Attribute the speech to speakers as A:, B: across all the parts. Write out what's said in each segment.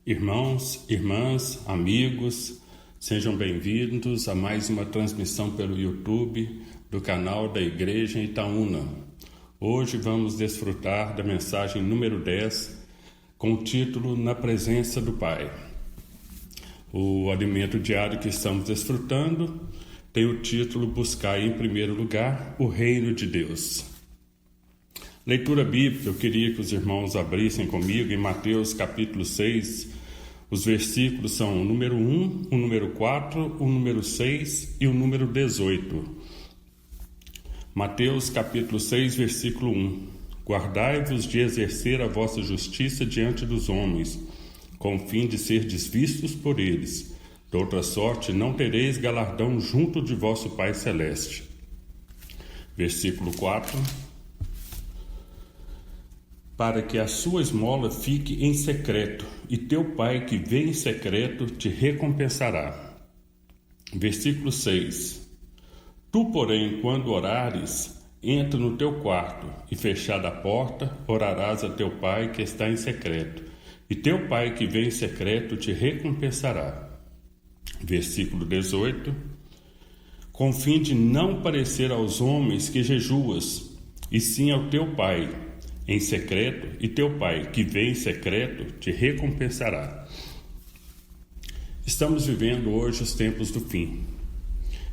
A: Irmãos, irmãs, amigos, sejam bem-vindos a mais uma transmissão pelo YouTube do canal da Igreja Itaúna. Hoje vamos desfrutar da mensagem número 10 com o título Na Presença do Pai. O alimento diário que estamos desfrutando tem o título Buscar em primeiro lugar o Reino de Deus. Leitura bíblica, eu queria que os irmãos abrissem comigo em Mateus capítulo 6, os versículos são o número 1, o número 4, o número 6 e o número 18. Mateus capítulo 6, versículo 1. Guardai-vos de exercer a vossa justiça diante dos homens, com o fim de serdes vistos por eles. De outra sorte, não tereis galardão junto de vosso Pai Celeste. Versículo 4. Para que a sua esmola fique em secreto, e teu Pai que vê em secreto te recompensará. Versículo 6. Tu, porém, quando orares, entra no teu quarto, e fechada a porta, orarás a teu Pai que está em secreto, e teu Pai que vê em secreto te recompensará. Versículo 18. Com fim de não parecer aos homens que jejuas, e sim ao teu Pai em secreto, e teu Pai, que vê em secreto, te recompensará. Estamos vivendo hoje os tempos do fim.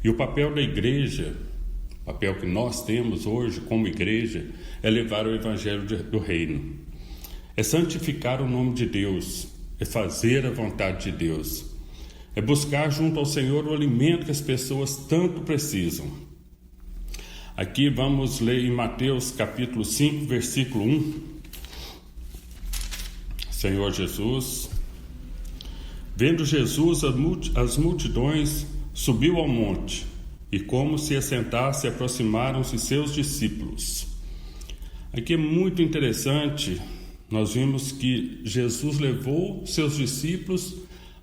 A: E o papel da igreja, o papel que nós temos hoje como igreja, é levar o evangelho do reino. É santificar o nome de Deus, é fazer a vontade de Deus. É buscar junto ao Senhor o alimento que as pessoas tanto precisam. Aqui vamos ler em Mateus capítulo 5, versículo 1. Senhor Jesus, vendo Jesus as multidões, subiu ao monte, e como se assentasse, aproximaram-se seus discípulos. Aqui é muito interessante, nós vimos que Jesus levou seus discípulos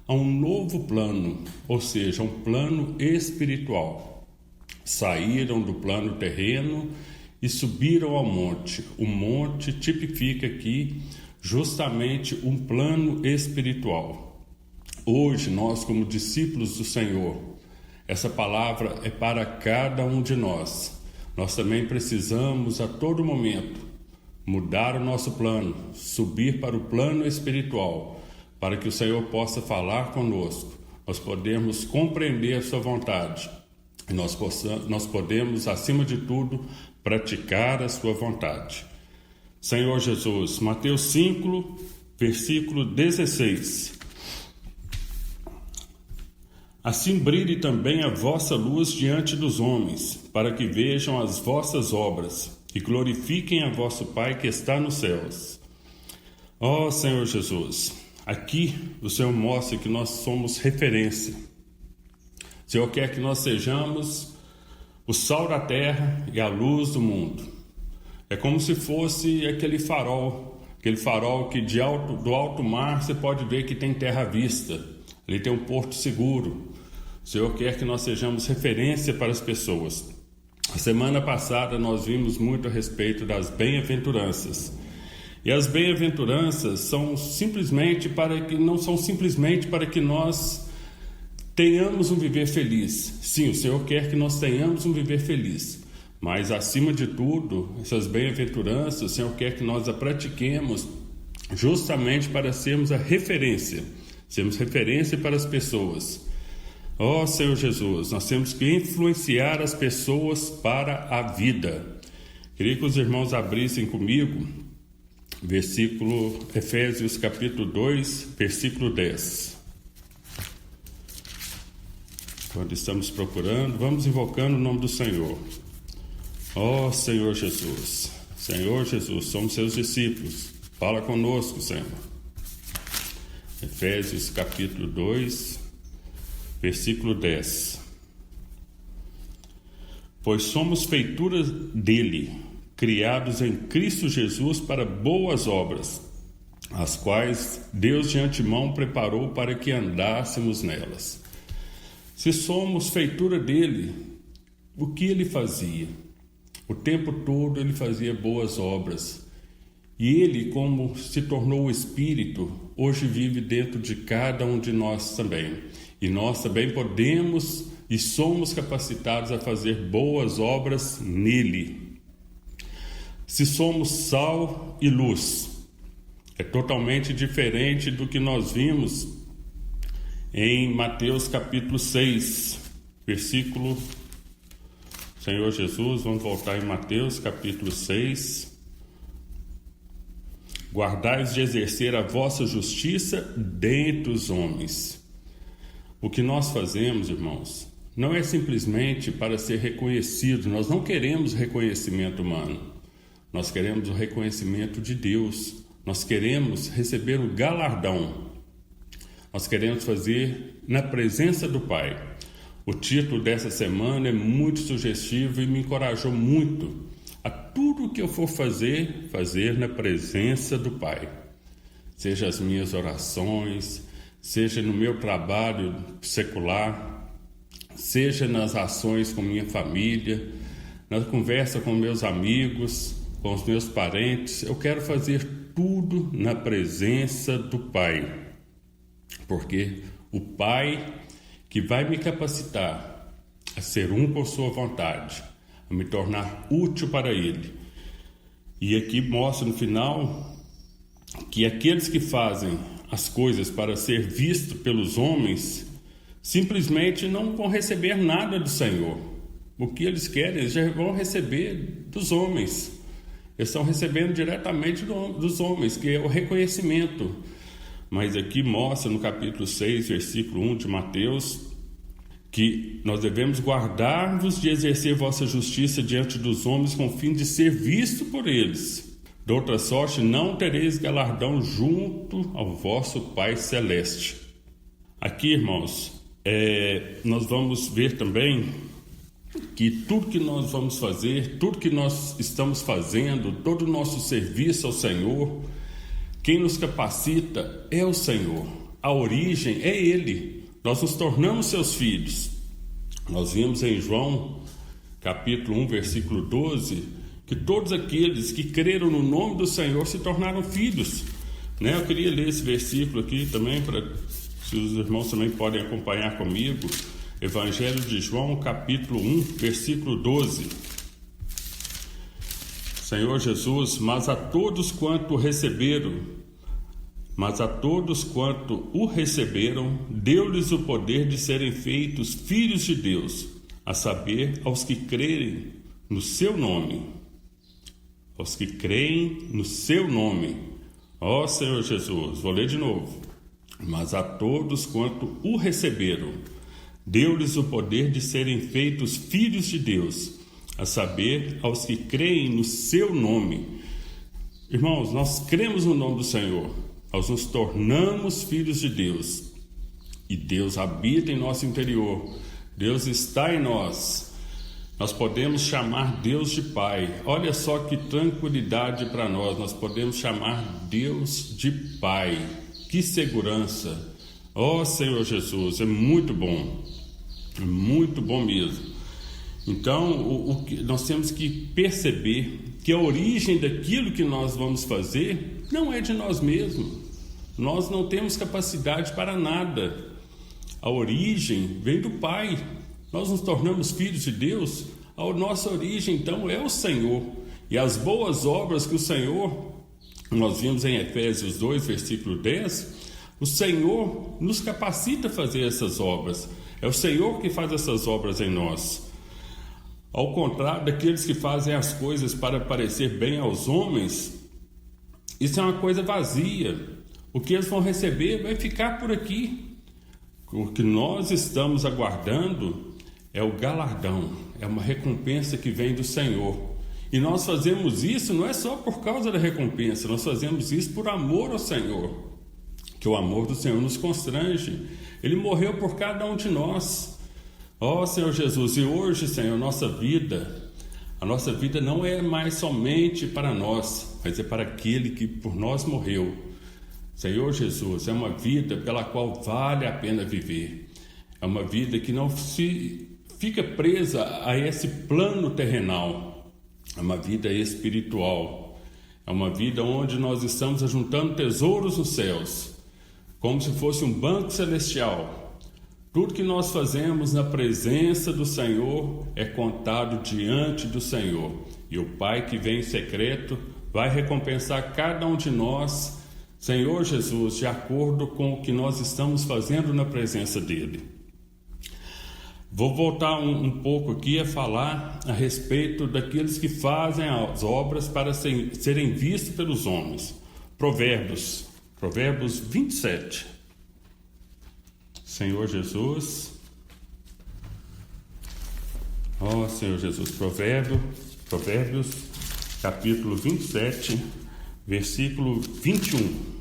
A: a um novo plano, ou seja, um plano espiritual. Saíram do plano terreno e subiram ao monte. O monte tipifica aqui justamente um plano espiritual. Hoje, nós como discípulos do Senhor, essa palavra é para cada um de nós. Nós também precisamos a todo momento mudar o nosso plano, subir para o plano espiritual, para que o Senhor possa falar conosco, nós podemos compreender a sua vontade. E nós podemos, acima de tudo, praticar a sua vontade. Senhor Jesus, Mateus 5, versículo 16. Assim brilhe também a vossa luz diante dos homens, para que vejam as vossas obras e glorifiquem a vosso Pai que está nos céus. Ó Senhor Jesus, aqui o Senhor mostra que nós somos referência. O Senhor quer que nós sejamos o sal da terra e a luz do mundo. É como se fosse aquele farol que do alto mar você pode ver que tem terra à vista. Ele tem um porto seguro. O Senhor quer que nós sejamos referência para as pessoas. A semana passada nós vimos muito a respeito das bem-aventuranças. E as bem-aventuranças não são simplesmente para que nós tenhamos um viver feliz. Sim, o Senhor quer que nós tenhamos um viver feliz. Mas, acima de tudo, essas bem-aventuranças, o Senhor quer que nós a pratiquemos justamente para sermos a referência. Sermos referência para as pessoas. Ó Senhor Jesus, nós temos que influenciar as pessoas para a vida. Queria que os irmãos abrissem comigo, Efésios capítulo 2, versículo 10. Quando estamos procurando, vamos invocando o nome do Senhor. Ó Senhor Jesus, somos seus discípulos. Fala conosco, Senhor. Efésios capítulo 2, versículo 10. Pois somos feitura dele, criados em Cristo Jesus para boas obras, as quais Deus de antemão preparou para que andássemos nelas. Se somos feitura dele, o que ele fazia? O tempo todo ele fazia boas obras. E ele, como se tornou o Espírito, hoje vive dentro de cada um de nós também. E nós também podemos e somos capacitados a fazer boas obras nele. Se somos sal e luz, é totalmente diferente do que nós vimos em Mateus capítulo 6, versículo... Senhor Jesus, vamos voltar em Mateus capítulo 6. Guardais de exercer a vossa justiça dentre os homens. O que nós fazemos, irmãos, não é simplesmente para ser reconhecido. Nós não queremos reconhecimento humano. Nós queremos o reconhecimento de Deus. Nós queremos receber o galardão. Nós queremos fazer na presença do Pai. O título dessa semana é muito sugestivo e me encorajou muito a tudo que eu for fazer na presença do Pai. Seja as minhas orações, seja no meu trabalho secular, seja nas ações com minha família, na conversa com meus amigos, com os meus parentes. Eu quero fazer tudo na presença do Pai, porque o Pai que vai me capacitar a ser um com sua vontade, a me tornar útil para Ele. E aqui mostra no final que aqueles que fazem as coisas para ser visto pelos homens simplesmente não vão receber nada do Senhor. O que eles querem, eles já vão receber dos homens. Eles estão recebendo diretamente dos homens, que é o reconhecimento. Mas aqui mostra no capítulo 6, versículo 1 de Mateus, que nós devemos guardar-vos de exercer vossa justiça diante dos homens com o fim de ser visto por eles. De outra sorte, não tereis galardão junto ao vosso Pai Celeste. Aqui, irmãos, nós vamos ver também que tudo que nós vamos fazer, tudo que nós estamos fazendo, todo o nosso serviço ao Senhor, quem nos capacita é o Senhor. A origem é Ele. Nós nos tornamos seus filhos. Nós vimos em João, capítulo 1, versículo 12, que todos aqueles que creram no nome do Senhor se tornaram filhos. Eu queria ler esse versículo aqui também, se os irmãos também podem acompanhar comigo. Evangelho de João, capítulo 1, versículo 12. Senhor Jesus, mas a todos quanto o receberam, deu-lhes o poder de serem feitos filhos de Deus, a saber, aos que crerem no seu nome. Aos que creem no seu nome. Ó Senhor Jesus, vou ler de novo. Mas a todos quanto o receberam, deu-lhes o poder de serem feitos filhos de Deus, a saber, aos que creem no seu nome. Irmãos, nós cremos no nome do Senhor, nós nos tornamos filhos de Deus, e Deus habita em nosso interior, Deus está em nós. Nós podemos chamar Deus de Pai. Olha só que tranquilidade para nós podemos chamar Deus de Pai. Que segurança! Ó Senhor Jesus, é muito bom mesmo. Então, nós temos que perceber que a origem daquilo que nós vamos fazer não é de nós mesmos. Nós não temos capacidade para nada. A origem vem do Pai. Nós nos tornamos filhos de Deus. A nossa origem, então, é o Senhor. E as boas obras que o Senhor, nós vimos em Efésios 2, versículo 10, o Senhor nos capacita a fazer essas obras. É o Senhor que faz essas obras em nós. Ao contrário daqueles que fazem as coisas para parecer bem aos homens, isso é uma coisa vazia. O que eles vão receber vai ficar por aqui. O que nós estamos aguardando é o galardão, é uma recompensa que vem do Senhor. E nós fazemos isso não é só por causa da recompensa, nós fazemos isso por amor ao Senhor. Que o amor do Senhor nos constrange. Ele morreu por cada um de nós. Ó Senhor Jesus, e hoje, Senhor, a nossa vida não é mais somente para nós, mas é para aquele que por nós morreu. Senhor Jesus, é uma vida pela qual vale a pena viver. É uma vida que não se fica presa a esse plano terrenal. É uma vida espiritual. É uma vida onde nós estamos ajuntando tesouros nos céus. como se fosse um banco celestial. Tudo que nós fazemos na presença do Senhor é contado diante do Senhor. E o Pai que vem em secreto vai recompensar cada um de nós, Senhor Jesus, de acordo com o que nós estamos fazendo na presença dEle. Vou voltar um pouco aqui a falar a respeito daqueles que fazem as obras para serem vistos pelos homens. Provérbios 27. Senhor Jesus, Senhor Jesus, Provérbios, capítulo 27, versículo 21.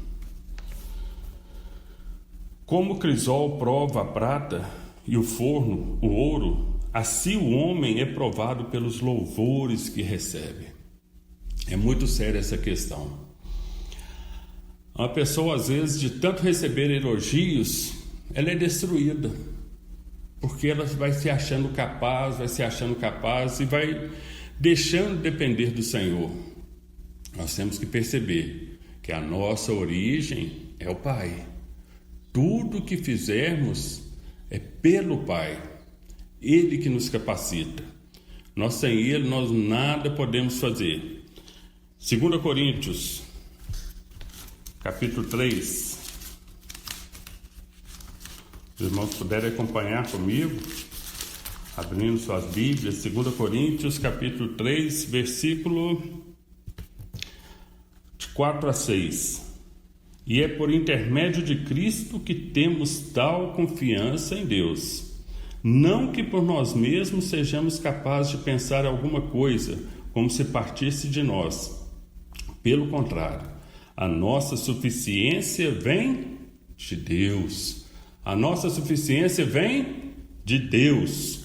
A: Como o crisol prova a prata e o forno, o ouro, assim o homem é provado pelos louvores que recebe. É muito séria essa questão. Uma pessoa, às vezes, de tanto receber elogios, ela é destruída, porque ela vai se achando capaz e vai deixando de depender do Senhor. Nós temos que perceber que a nossa origem é o Pai. Tudo que fizermos é pelo Pai, Ele que nos capacita. Nós sem Ele, nós nada podemos fazer. 2 Coríntios, capítulo 3. Os irmãos puderem acompanhar comigo, abrindo suas Bíblias, 2 Coríntios, capítulo 3, versículo de 4 a 6. E é por intermédio de Cristo que temos tal confiança em Deus. Não que por nós mesmos sejamos capazes de pensar alguma coisa, como se partisse de nós. Pelo contrário, a nossa suficiência vem de Deus. A nossa suficiência vem de Deus,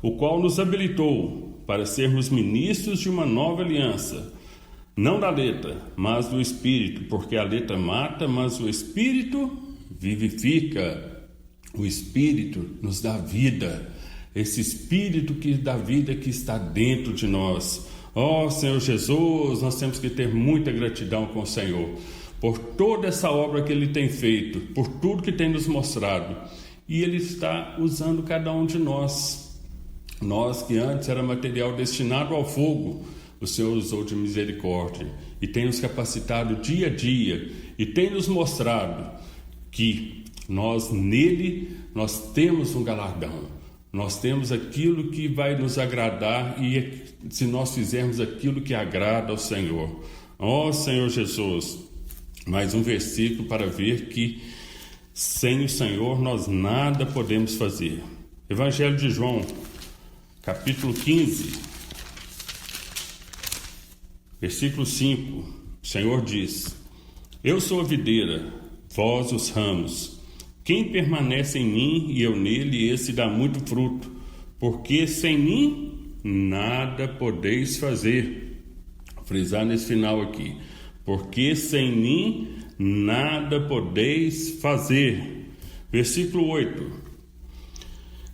A: o qual nos habilitou para sermos ministros de uma nova aliança, não da letra, mas do Espírito, porque a letra mata, mas o Espírito vivifica. O Espírito nos dá vida, esse Espírito que dá vida que está dentro de nós. Senhor Jesus, nós temos que ter muita gratidão com o Senhor por toda essa obra que Ele tem feito, por tudo que tem nos mostrado. E Ele está usando cada um de nós. Nós que antes era material destinado ao fogo, o Senhor usou de misericórdia e tem nos capacitado dia a dia e tem nos mostrado que nele temos um galardão. Nós temos aquilo que vai nos agradar e se nós fizermos aquilo que agrada ao Senhor. Senhor Jesus, mais um versículo para ver que sem o Senhor nós nada podemos fazer. Evangelho de João, capítulo 15, versículo 5. O Senhor diz: Eu sou a videira, vós os ramos. Quem permanece em mim e eu nele, esse dá muito fruto, porque sem mim nada podeis fazer. Vou frisar nesse final aqui. Porque sem mim nada podeis fazer. Versículo 8.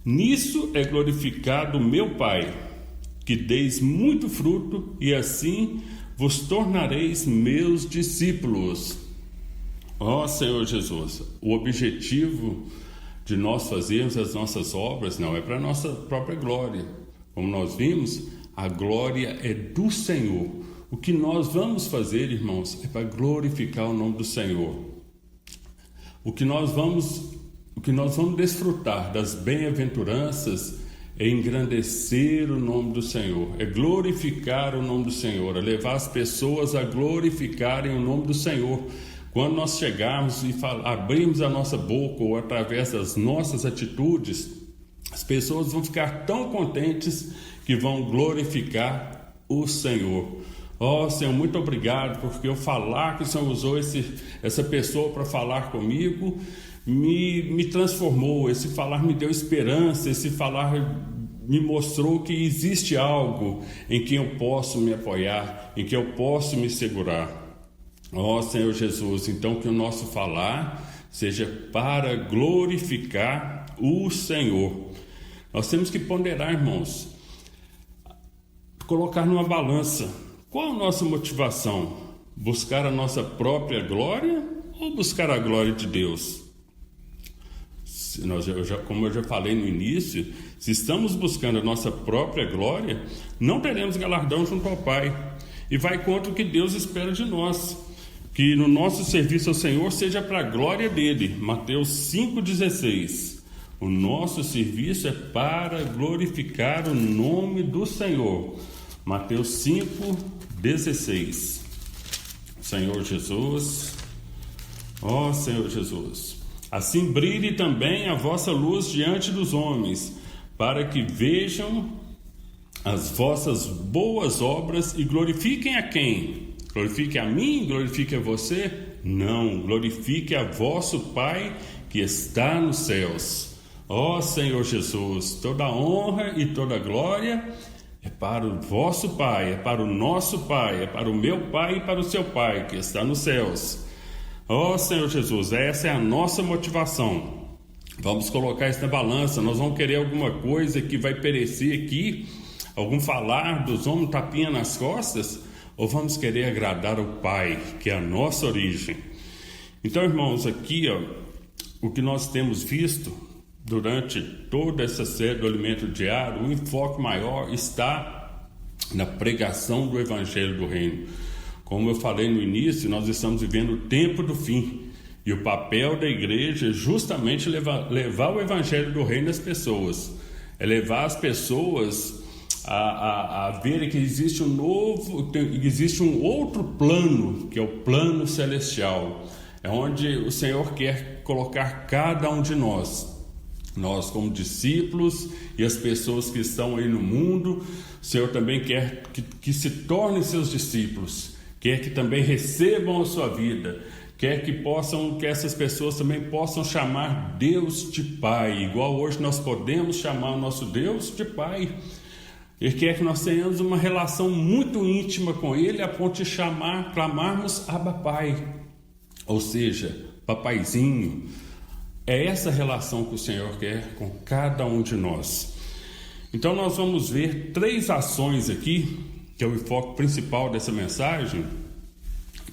A: Nisso é glorificado meu Pai, que deis muito fruto, e assim vos tornareis meus discípulos. Senhor Jesus, o objetivo de nós fazermos as nossas obras não é para a nossa própria glória. Como nós vimos, a glória é do Senhor. O que nós vamos fazer, irmãos, é para glorificar o nome do Senhor. O que nós vamos desfrutar das bem-aventuranças é engrandecer o nome do Senhor, é glorificar o nome do Senhor, é levar as pessoas a glorificarem o nome do Senhor. Quando nós chegarmos e abrirmos a nossa boca ou através das nossas atitudes, as pessoas vão ficar tão contentes que vão glorificar o Senhor. Senhor, muito obrigado, porque eu falar que o Senhor usou essa pessoa para falar comigo, me transformou. Esse falar me deu esperança, esse falar me mostrou que existe algo em que eu posso me apoiar, em que eu posso me segurar. Senhor Jesus, então que o nosso falar seja para glorificar o Senhor. Nós temos que ponderar, irmãos, colocar numa balança. Qual a nossa motivação? Buscar a nossa própria glória ou buscar a glória de Deus? Como eu já falei no início, se estamos buscando a nossa própria glória, não teremos galardão junto ao Pai. E vai contra o que Deus espera de nós, que no nosso serviço ao Senhor seja para a glória dele. Mateus 5,16. O nosso serviço é para glorificar o nome do Senhor. Mateus 5,16. Senhor Jesus, ó Senhor Jesus, assim brilhe também a vossa luz diante dos homens, para que vejam as vossas boas obras e glorifiquem a quem? Glorifique a mim? Glorifique a você? Não, glorifique a vosso Pai que está nos céus. Ó Senhor Jesus, toda a honra e toda a glória é para o vosso Pai, é para o nosso Pai, é para o meu Pai e para o seu Pai que está nos céus. Ó Senhor Jesus, essa é a nossa motivação. Vamos colocar isso na balança. Nós vamos querer alguma coisa que vai perecer aqui, algum falar dos homens, tapinha nas costas, ou vamos querer agradar ao Pai, que é a nossa origem? Então, irmãos, aqui o que nós temos visto durante toda essa série do Alimento Diário, o enfoque maior está na pregação do Evangelho do Reino. Como eu falei no início, nós estamos vivendo o tempo do fim. E o papel da igreja é justamente levar o Evangelho do Reino às pessoas. É levar as pessoas a verem que existe existe um outro plano, que é o plano celestial. É onde o Senhor quer colocar cada um de nós como discípulos e as pessoas que estão aí no mundo. O Senhor também quer que se tornem seus discípulos, quer que também recebam a sua vida, quer que essas pessoas também possam chamar Deus de Pai, igual hoje nós podemos chamar o nosso Deus de Pai. Ele quer que nós tenhamos uma relação muito íntima com Ele, a ponto de clamarmos Abba Pai, ou seja, papaizinho. É essa relação que o Senhor quer com cada um de nós. Então nós vamos ver 3 ações aqui, que é o enfoque principal dessa mensagem,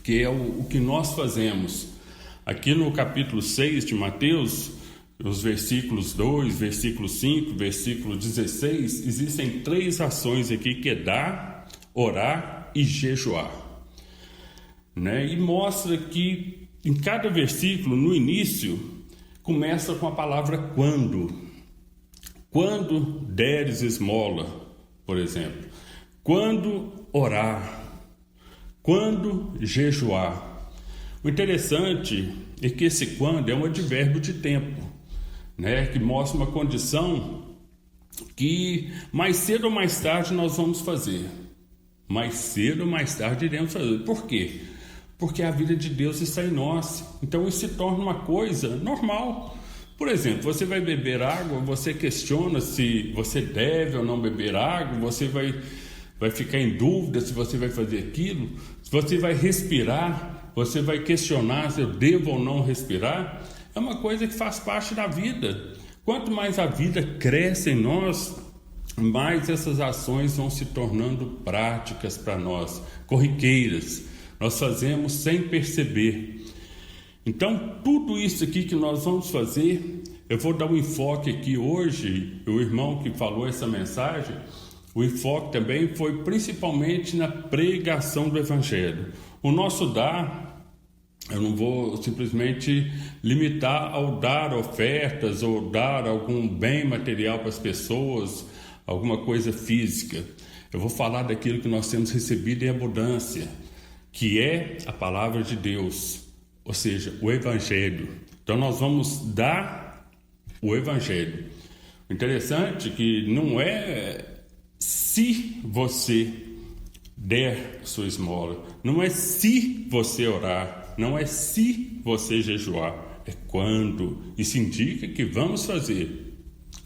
A: que é o que nós fazemos. Aqui no capítulo 6 de Mateus, os versículos 2, versículo 5, versículo 16, existem 3 ações aqui, que é dar, orar e jejuar. E mostra que em cada versículo, no início, começa com a palavra quando. Quando deres esmola, por exemplo. Quando orar. Quando jejuar. O interessante é que esse quando é um advérbio de tempo, que mostra uma condição que mais cedo ou mais tarde nós vamos fazer. Mais cedo ou mais tarde iremos fazer. Por quê? Porque a vida de Deus está em nós. Então isso se torna uma coisa normal. Por exemplo, você vai beber água, você questiona se você deve ou não beber água, você vai ficar em dúvida se você vai fazer aquilo. Se você vai respirar, você vai questionar se eu devo ou não respirar. É uma coisa que faz parte da vida. Quanto mais a vida cresce em nós, mais essas ações vão se tornando práticas para nós, corriqueiras. Nós fazemos sem perceber. Então, tudo isso aqui que nós vamos fazer, eu vou dar um enfoque aqui hoje. O irmão que falou essa mensagem, o enfoque também foi principalmente na pregação do Evangelho. O nosso dar, eu não vou simplesmente limitar ao dar ofertas ou dar algum bem material para as pessoas, alguma coisa física. Eu vou falar daquilo que nós temos recebido em abundância, que é a palavra de Deus, ou seja, o Evangelho. Então nós vamos dar o Evangelho. O interessante é que não é se você der sua esmola, não é se você orar, não é se você jejuar, é quando. Isso indica que vamos fazer.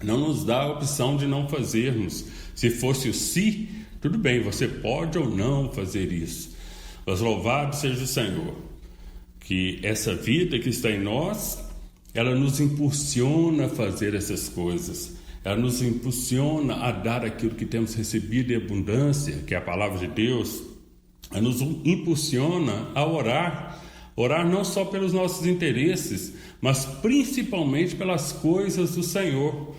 A: Não nos dá a opção de não fazermos. Se fosse o se, tudo bem, você pode ou não fazer isso. Mas louvado seja o Senhor, que essa vida que está em nós, ela nos impulsiona a fazer essas coisas. Ela nos impulsiona a dar aquilo que temos recebido em abundância, que é a palavra de Deus. Ela nos impulsiona a orar, Orar não só pelos nossos interesses, mas principalmente pelas coisas do Senhor.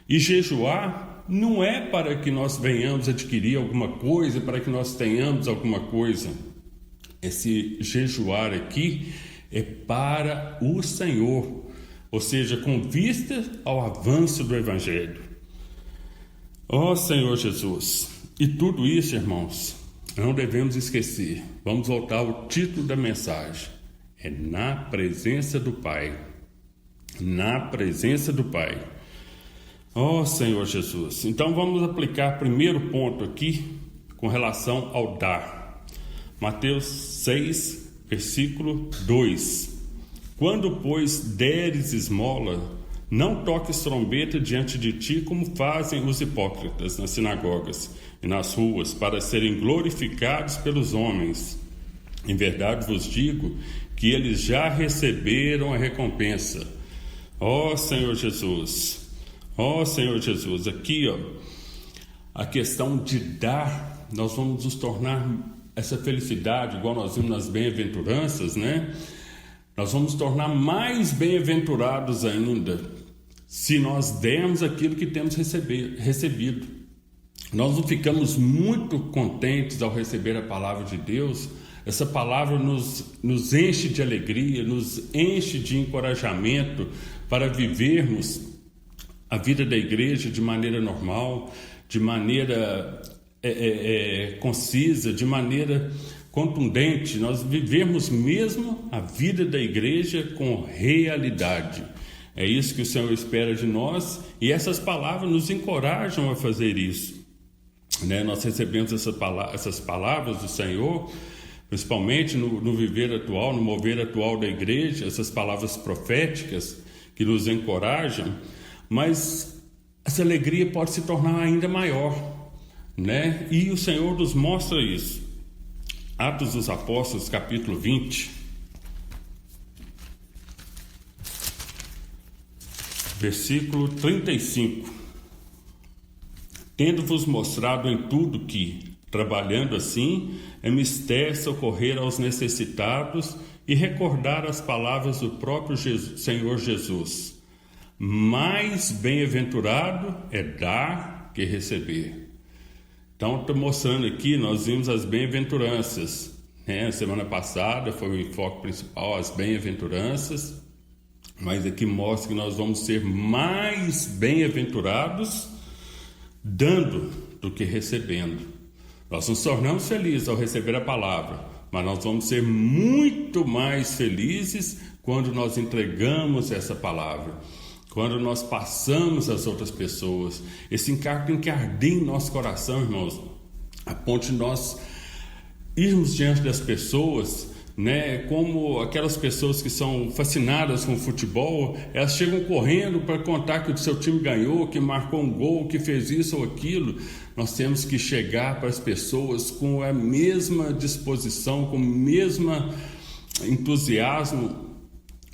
A: E jejuar não é para que nós venhamos adquirir alguma coisa, para que nós tenhamos alguma coisa. Esse jejuar aqui é para o Senhor, ou seja, com vista ao avanço do Evangelho. Ó Senhor Jesus! E tudo isso, irmãos, não devemos esquecer. Vamos voltar ao título da mensagem. É na presença do Pai. Na presença do Pai. Ó Senhor Jesus! Então vamos aplicar o primeiro ponto aqui com relação ao dar. Mateus 6, versículo 2. Quando, pois, deres esmola, não toques trombeta diante de ti, como fazem os hipócritas nas sinagogas e nas ruas, para serem glorificados pelos homens. Em verdade vos digo que eles já receberam a recompensa. Ó Senhor Jesus! Ó Senhor Jesus! Aqui, a questão de dar, nós vamos nos tornar essa felicidade, igual nós vimos nas bem-aventuranças, né? Nós vamos nos tornar mais bem-aventurados ainda se nós dermos aquilo que temos recebido. Nós não ficamos muito contentes ao receber a palavra de Deus. Essa palavra nos enche de alegria, nos enche de encorajamento para vivermos a vida da igreja de maneira normal, de maneira concisa, de maneira contundente. Nós vivemos mesmo a vida da igreja com realidade. É isso que o Senhor espera de nós, e essas palavras nos encorajam a fazer isso, né? Nós recebemos essas palavras do Senhor, principalmente no viver atual, no mover atual da igreja, essas palavras proféticas que nos encorajam, mas essa alegria pode se tornar ainda maior, né? E o Senhor nos mostra isso. Atos dos Apóstolos, capítulo 20, versículo 35. Tendo-vos mostrado em tudo que, trabalhando assim, é mister socorrer aos necessitados e recordar as palavras do próprio Senhor Jesus. Mais bem-aventurado é dar que receber. Então, estou mostrando aqui, nós vimos as bem-aventuranças, né? Semana passada foi o enfoque principal, as bem-aventuranças, mas aqui mostra que nós vamos ser mais bem-aventurados dando do que recebendo. Nós nos tornamos felizes ao receber a palavra, mas nós vamos ser muito mais felizes quando nós entregamos essa palavra, quando nós passamos às outras pessoas. Esse encargo tem que arder em nosso coração, irmãos, a ponto de nós irmos diante das pessoas, né, como aquelas pessoas que são fascinadas com o futebol, elas chegam correndo para contar que o seu time ganhou, que marcou um gol, que fez isso ou aquilo. Nós temos que chegar para as pessoas com a mesma disposição, com o mesmo entusiasmo,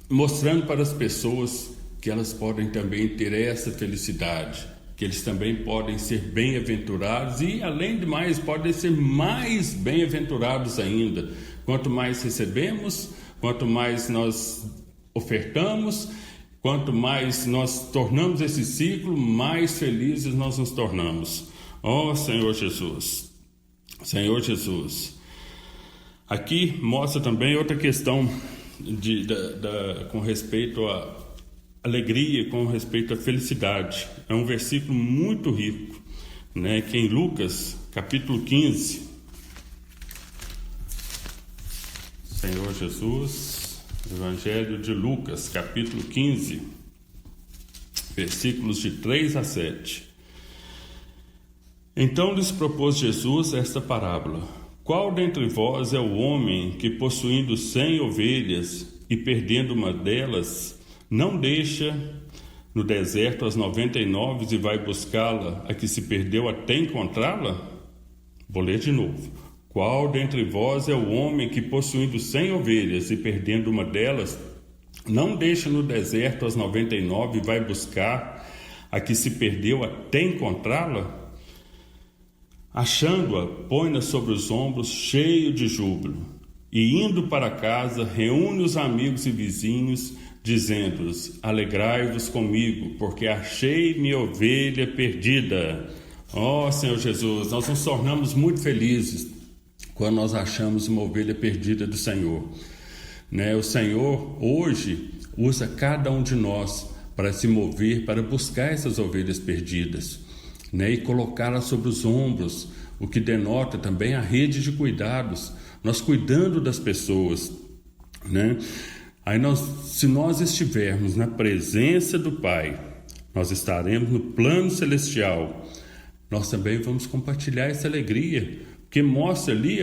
A: mostrando para as pessoas que elas podem também ter essa felicidade, que eles também podem ser bem-aventurados e, além de mais, podem ser mais bem-aventurados ainda. Quanto mais recebemos, quanto mais nós ofertamos, quanto mais nós tornamos esse ciclo, mais felizes nós nos tornamos. Ó Senhor Jesus! Senhor Jesus! Aqui mostra também outra questão com respeito à alegria, com respeito à felicidade. É um versículo muito rico, né? Que em Lucas, capítulo 15, Senhor Jesus, Evangelho de Lucas, capítulo 15, versículos de 3 a 7. Então lhes propôs Jesus esta parábola: qual dentre vós é o homem que, possuindo 100 ovelhas e perdendo uma delas, não deixa no deserto as 99 e vai buscá-la, a que se perdeu até encontrá-la? Vou ler de novo. Qual dentre vós é o homem que, possuindo 100 ovelhas e perdendo uma delas, não deixa no deserto as 99 e vai buscar a que se perdeu até encontrá-la? Achando-a, põe-na sobre os ombros, cheio de júbilo. e indo para casa, reúne os amigos e vizinhos, dizendo-lhes: alegrai-vos comigo, porque achei minha ovelha perdida. Ó Senhor Jesus, nós nos tornamos muito felizes quando nós achamos uma ovelha perdida do Senhor. O Senhor hoje usa cada um de nós para se mover, para buscar essas ovelhas perdidas, e colocá-las sobre os ombros, o que denota também a rede de cuidados, nós cuidando das pessoas, Aí se nós estivermos na presença do Pai, nós estaremos no plano celestial, nós também vamos compartilhar essa alegria, porque mostra ali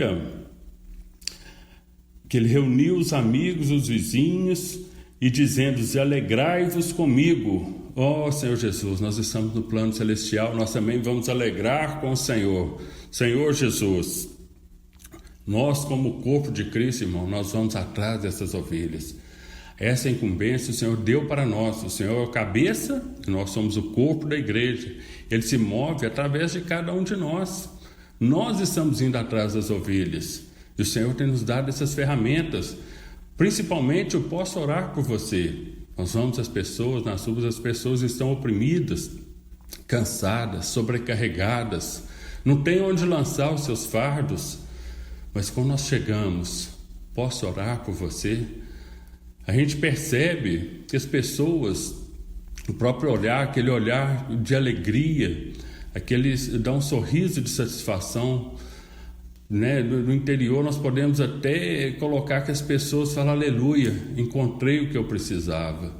A: que ele reuniu os amigos, os vizinhos, e dizendo-lhes: alegrai-vos comigo. Ó Senhor Jesus, nós estamos no plano celestial, nós também vamos alegrar com o Senhor. Senhor Jesus, nós como corpo de Cristo, irmão, nós vamos atrás dessas ovelhas. Essa incumbência o Senhor deu para nós. O Senhor é a cabeça, nós somos o corpo da igreja. Ele se move através de cada um de nós. Nós estamos indo atrás das ovelhas. E o Senhor tem nos dado essas ferramentas. Principalmente, eu posso orar por você. Nós vamos às pessoas, nas ruas, as pessoas estão oprimidas, cansadas, sobrecarregadas. Não tem onde lançar os seus fardos. Mas quando nós chegamos, posso orar por você? A gente percebe que as pessoas, o próprio olhar, aquele olhar de alegria, dá um sorriso de satisfação, No interior nós podemos até colocar que as pessoas falam: aleluia, encontrei o que eu precisava.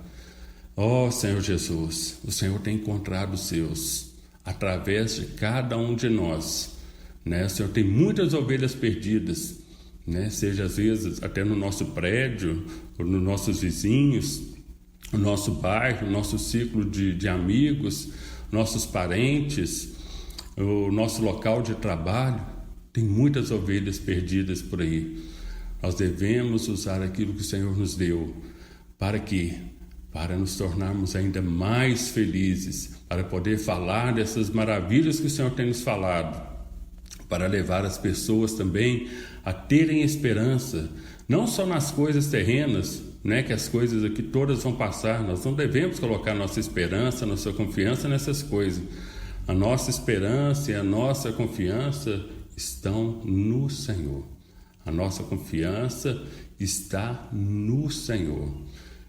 A: Ó Senhor Jesus, o Senhor tem encontrado os seus, através de cada um de nós, O Senhor tem muitas ovelhas perdidas, Seja às vezes até no nosso prédio, ou nos nossos vizinhos, no nosso bairro, no nosso ciclo de amigos, nossos parentes, o nosso local de trabalho. Tem muitas ovelhas perdidas por aí. Nós devemos usar aquilo que o Senhor nos deu. Para quê? Para nos tornarmos ainda mais felizes, para poder falar dessas maravilhas que o Senhor tem nos falado, para levar as pessoas também a terem esperança, não só nas coisas terrenas, que as coisas aqui todas vão passar. Nós não devemos colocar nossa esperança, nossa confiança nessas coisas. A nossa esperança e a nossa confiança estão no Senhor. A nossa confiança está no Senhor.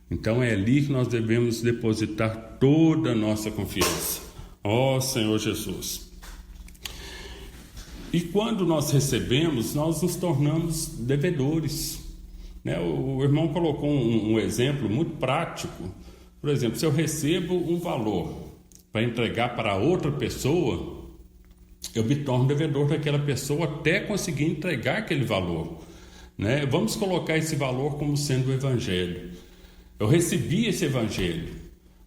A: Então é ali que nós devemos depositar toda a nossa confiança. Ó Senhor Jesus. E quando nós recebemos, nós nos tornamos devedores. O irmão colocou um exemplo muito prático. Por exemplo, se eu recebo um valor para entregar para outra pessoa, eu me torno devedor daquela pessoa até conseguir entregar aquele valor. Vamos colocar esse valor como sendo o Evangelho. Eu recebi esse Evangelho,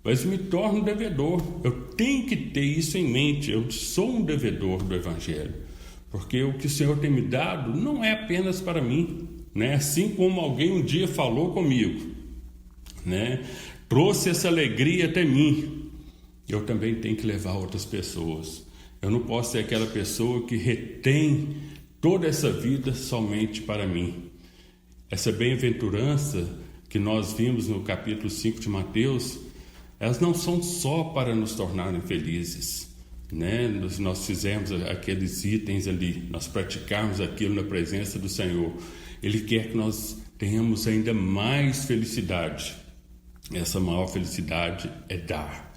A: mas me torno devedor. Eu tenho que ter isso em mente. Eu sou um devedor do Evangelho. Porque o que o Senhor tem me dado não é apenas para mim, Assim como alguém um dia falou comigo, Trouxe essa alegria até mim. Eu também tenho que levar outras pessoas. Eu não posso ser aquela pessoa que retém toda essa vida somente para mim. Essa bem-aventurança que nós vimos no capítulo 5 de Mateus, elas não são só para nos tornarem felizes. Nós fizermos aqueles itens ali, nós praticarmos aquilo na presença do Senhor. Ele quer que nós tenhamos ainda mais felicidade. Essa maior felicidade é dar.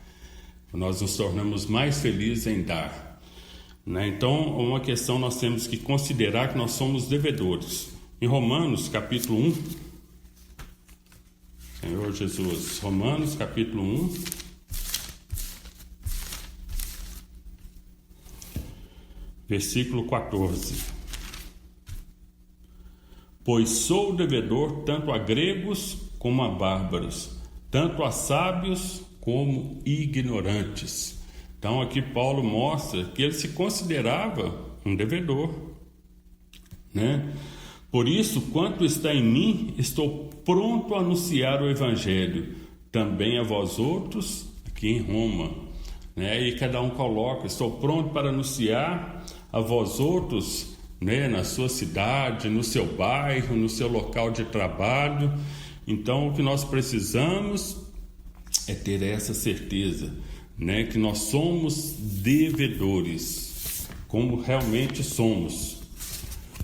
A: Nós nos tornamos mais felizes em dar. Então, uma questão nós temos que considerar que nós somos devedores. Em Romanos, capítulo 1, Senhor Jesus, Romanos, capítulo 1, versículo 14. Pois sou devedor tanto a gregos como a bárbaros, tanto a sábios como ignorantes. Então aqui Paulo mostra que ele se considerava um devedor, Por isso, quanto está em mim, estou pronto a anunciar o Evangelho, também a vós outros aqui em Roma. E cada um coloca: estou pronto para anunciar a vós outros né, na sua cidade, no seu bairro, no seu local de trabalho. Então, o que nós precisamos é ter essa certeza, né, que nós somos devedores, como realmente somos.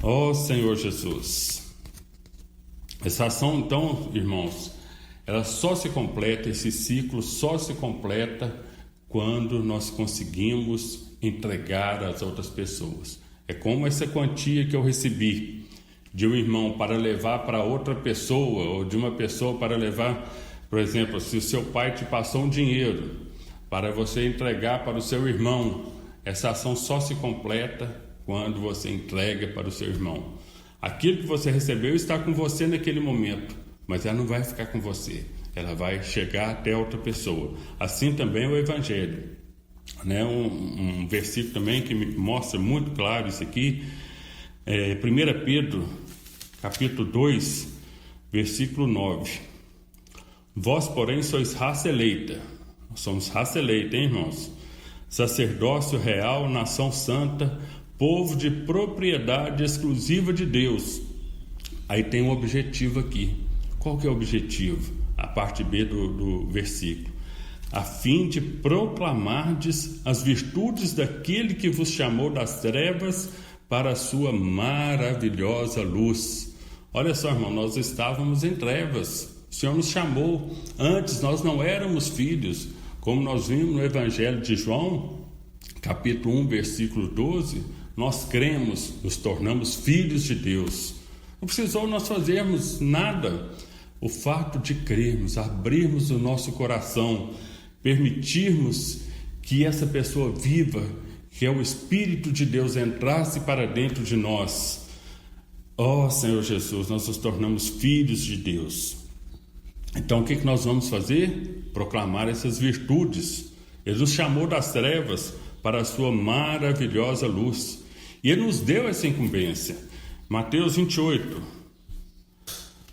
A: Ó Senhor Jesus. Essa ação, então, irmãos, ela só se completa, esse ciclo só se completa quando nós conseguimos entregar às outras pessoas. É como essa quantia que eu recebi de um irmão para levar para outra pessoa, ou de uma pessoa para levar, por exemplo, se o seu pai te passou um dinheiro para você entregar para o seu irmão, essa ação só se completa quando você entrega para o seu irmão. Aquilo que você recebeu está com você naquele momento, mas ela não vai ficar com você, ela vai chegar até outra pessoa. Assim também é o Evangelho, né? Um versículo também que me mostra muito claro isso aqui, 1 Pedro, capítulo 2, versículo 9. Vós, porém, sois raça eleita. Nós somos raça eleita, hein, irmãos? Sacerdócio real, nação santa, povo de propriedade exclusiva de Deus. Aí tem um objetivo aqui. Qual que é o objetivo? A parte B do versículo. A fim de proclamardes as virtudes daquele que vos chamou das trevas para a sua maravilhosa luz. Olha só, irmão, nós estávamos em trevas. O Senhor nos chamou. Antes nós não éramos filhos. Como nós vimos no Evangelho de João, capítulo 1, versículo 12, nós cremos, nos tornamos filhos de Deus. Não precisou nós fazermos nada. O fato de crermos, abrirmos o nosso coração, permitirmos que essa pessoa viva, que é o Espírito de Deus, entrasse para dentro de nós. Ó Senhor Jesus, nós nos tornamos filhos de Deus. Então o que nós vamos fazer? Proclamar essas virtudes. Ele nos chamou das trevas para a sua maravilhosa luz. E Ele nos deu essa incumbência. Mateus 28.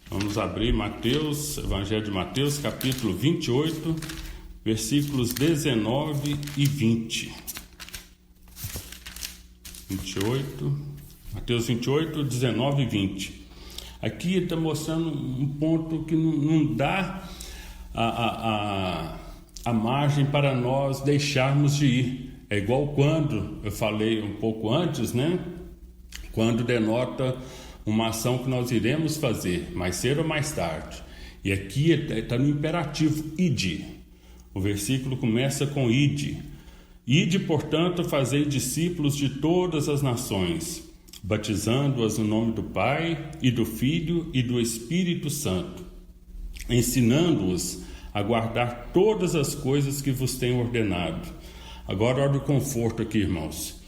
A: Vamos abrir Mateus, Evangelho de Mateus, capítulo 28, versículos 19 e 20. 28, Mateus 28, 19 e 20. Aqui está mostrando um ponto que não dá a margem para nós deixarmos de ir. É igual quando eu falei um pouco antes, né? Quando denota uma ação que nós iremos fazer, mais cedo ou mais tarde. E aqui está no imperativo, ide. O versículo começa com ide. Ide, portanto, fazei discípulos de todas as nações, batizando-as no nome do Pai, e do Filho, e do Espírito Santo, ensinando-os a guardar todas as coisas que vos tenho ordenado. Agora, olha o conforto aqui, irmãos.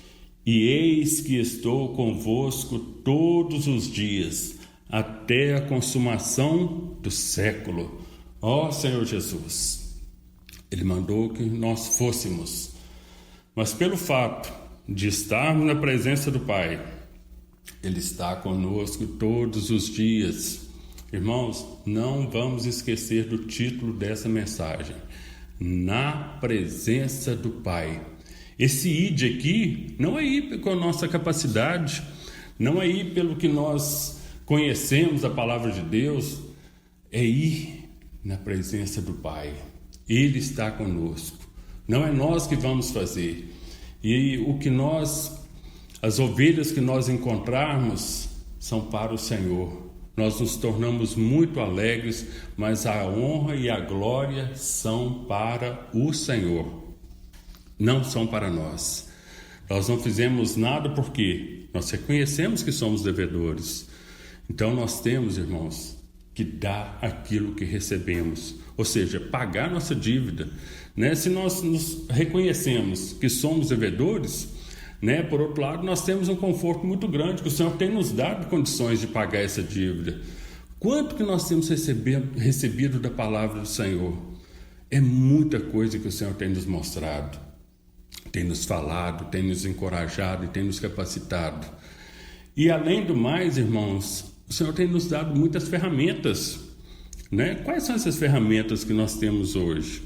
A: E eis que estou convosco todos os dias, até a consumação do século. Ó Senhor Jesus, Ele mandou que nós fôssemos, mas pelo fato de estarmos na presença do Pai, Ele está conosco todos os dias. Irmãos, não vamos esquecer do título dessa mensagem: na presença do Pai. Esse ide aqui não é ir com a nossa capacidade, não é ir pelo que nós conhecemos a palavra de Deus, é ir na presença do Pai. Ele está conosco, não é nós que vamos fazer. E as ovelhas que nós encontrarmos são para o Senhor. Nós nos tornamos muito alegres, mas a honra e a glória são para o Senhor, não são para nós. Nós não fizemos nada porque nós reconhecemos que somos devedores. Então nós temos, irmãos, que dar aquilo que recebemos, ou seja, pagar nossa dívida, né? Se nós nos reconhecemos que somos devedores, né? Por outro lado, nós temos um conforto muito grande, que o Senhor tem nos dado condições de pagar essa dívida. Quanto que nós temos recebido da palavra do Senhor? É muita coisa que o Senhor tem nos mostrado, tem nos falado, tem nos encorajado e tem nos capacitado. E além do mais, irmãos, o Senhor tem nos dado muitas ferramentas, né? Quais são essas ferramentas que nós temos hoje?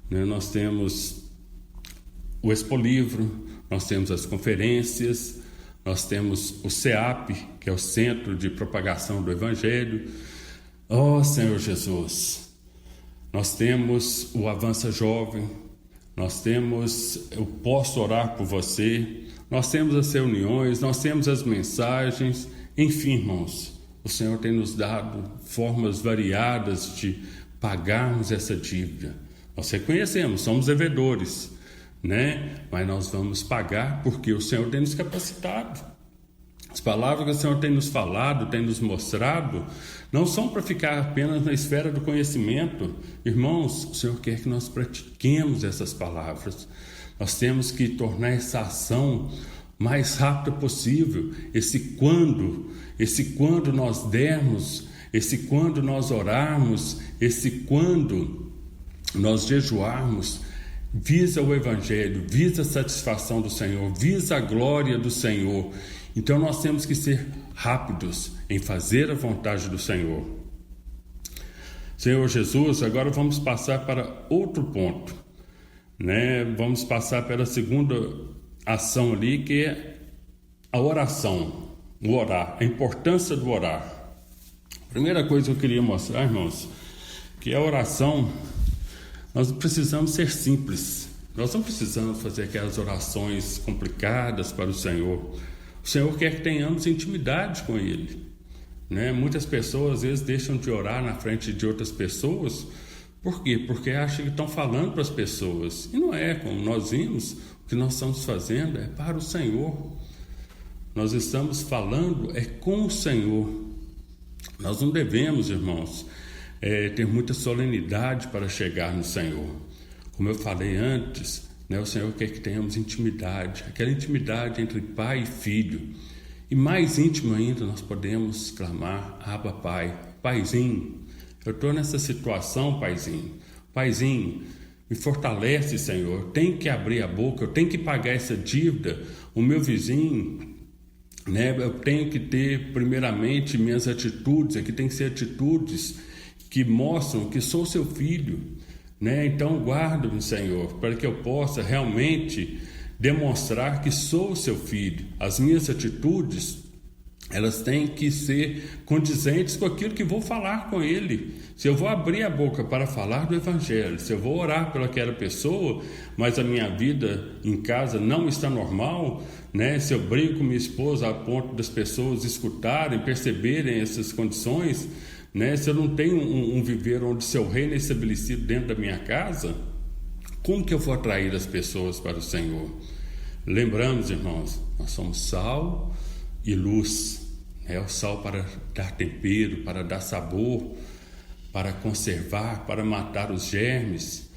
A: Né? Nós temos o Expo Livro, nós temos as conferências, nós temos o CEAP, que é o Centro de Propagação do Evangelho. Ó Senhor Jesus, nós temos o Avança Jovem, nós temos o Posso Orar por Você, nós temos as reuniões, nós temos as mensagens, enfim, irmãos, o Senhor tem nos dado formas variadas de pagarmos essa dívida. Nós reconhecemos, somos devedores, né? Mas nós vamos pagar porque o Senhor tem nos capacitado. As palavras que o Senhor tem nos falado, tem nos mostrado, não são para ficar apenas na esfera do conhecimento. Irmãos, o Senhor quer que nós pratiquemos essas palavras. Nós temos que tornar essa ação mais rápida possível. Esse quando nós dermos, esse quando nós orarmos, esse quando nós jejuarmos, visa o Evangelho, visa a satisfação do Senhor, visa a glória do Senhor. Então nós temos que ser rápidos em fazer a vontade do Senhor. Senhor Jesus, agora vamos passar para outro ponto, né? Vamos passar pela segunda ação ali, que é a oração, o orar, a importância do orar. Primeira coisa que eu queria mostrar, irmãos, que a oração, nós precisamos ser simples. Nós não precisamos fazer aquelas orações complicadas para o Senhor. O Senhor quer que tenhamos intimidade com Ele, né? Muitas pessoas às vezes deixam de orar na frente de outras pessoas. Por quê? Porque acham que estão falando para as pessoas. E não é, como nós vimos, o que nós estamos fazendo é para o Senhor. Nós estamos falando com o Senhor. Nós não devemos, irmãos, ter muita solenidade para chegar no Senhor. Como eu falei antes, né, o Senhor quer que tenhamos intimidade, aquela intimidade entre pai e filho. E mais íntimo ainda, nós podemos clamar: Abba, Pai, Paizinho, eu estou nessa situação, Paizinho. Paizinho, me fortalece, Senhor. Eu tenho que abrir a boca, eu tenho que pagar essa dívida. O meu vizinho, né, eu tenho que ter, primeiramente, minhas atitudes. Aqui tem que ser atitudes que mostram que sou seu filho, né? Então guarda-me, Senhor, para que eu possa realmente demonstrar que sou seu filho. As minhas atitudes, elas têm que ser condizentes com aquilo que vou falar com ele. Se eu vou abrir a boca para falar do Evangelho, se eu vou orar pelaquela pessoa, mas a minha vida em casa não está normal, né? Se eu brigo com minha esposa a ponto das pessoas escutarem, perceberem essas condições, né? Se eu não tenho um viver onde seu reino é estabelecido dentro da minha casa, como que eu vou atrair as pessoas para o Senhor? Lembramos, irmãos, nós somos sal e luz. O sal para dar tempero, para dar sabor, para conservar, para matar os germes,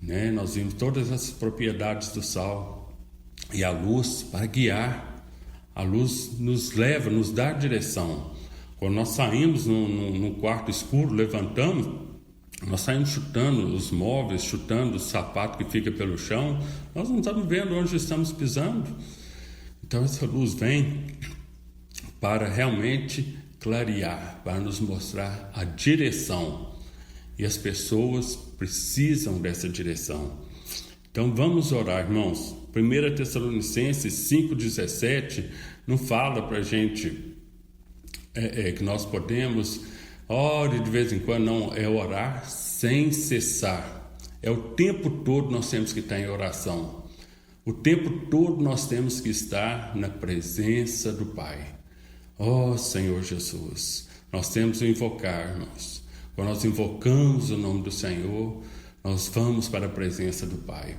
A: né? Nós vimos todas as propriedades do sal. E a luz para guiar. A luz nos leva, nos dá direção. Quando nós saímos num quarto escuro, levantamos, nós saímos chutando os móveis, chutando o sapato que fica pelo chão, nós não estamos vendo onde estamos pisando. Então essa luz vem para realmente clarear, para nos mostrar a direção. E as pessoas precisam dessa direção. Então vamos orar, irmãos. 1 Tessalonicenses 5,17 não fala para a gente que nós podemos, ore de vez em quando, não, é orar sem cessar. É o tempo todo nós temos que estar em oração. O tempo todo nós temos que estar na presença do Pai. Ó Senhor Jesus, nós temos que invocar, irmãos. Quando nós invocamos o nome do Senhor, nós vamos para a presença do Pai.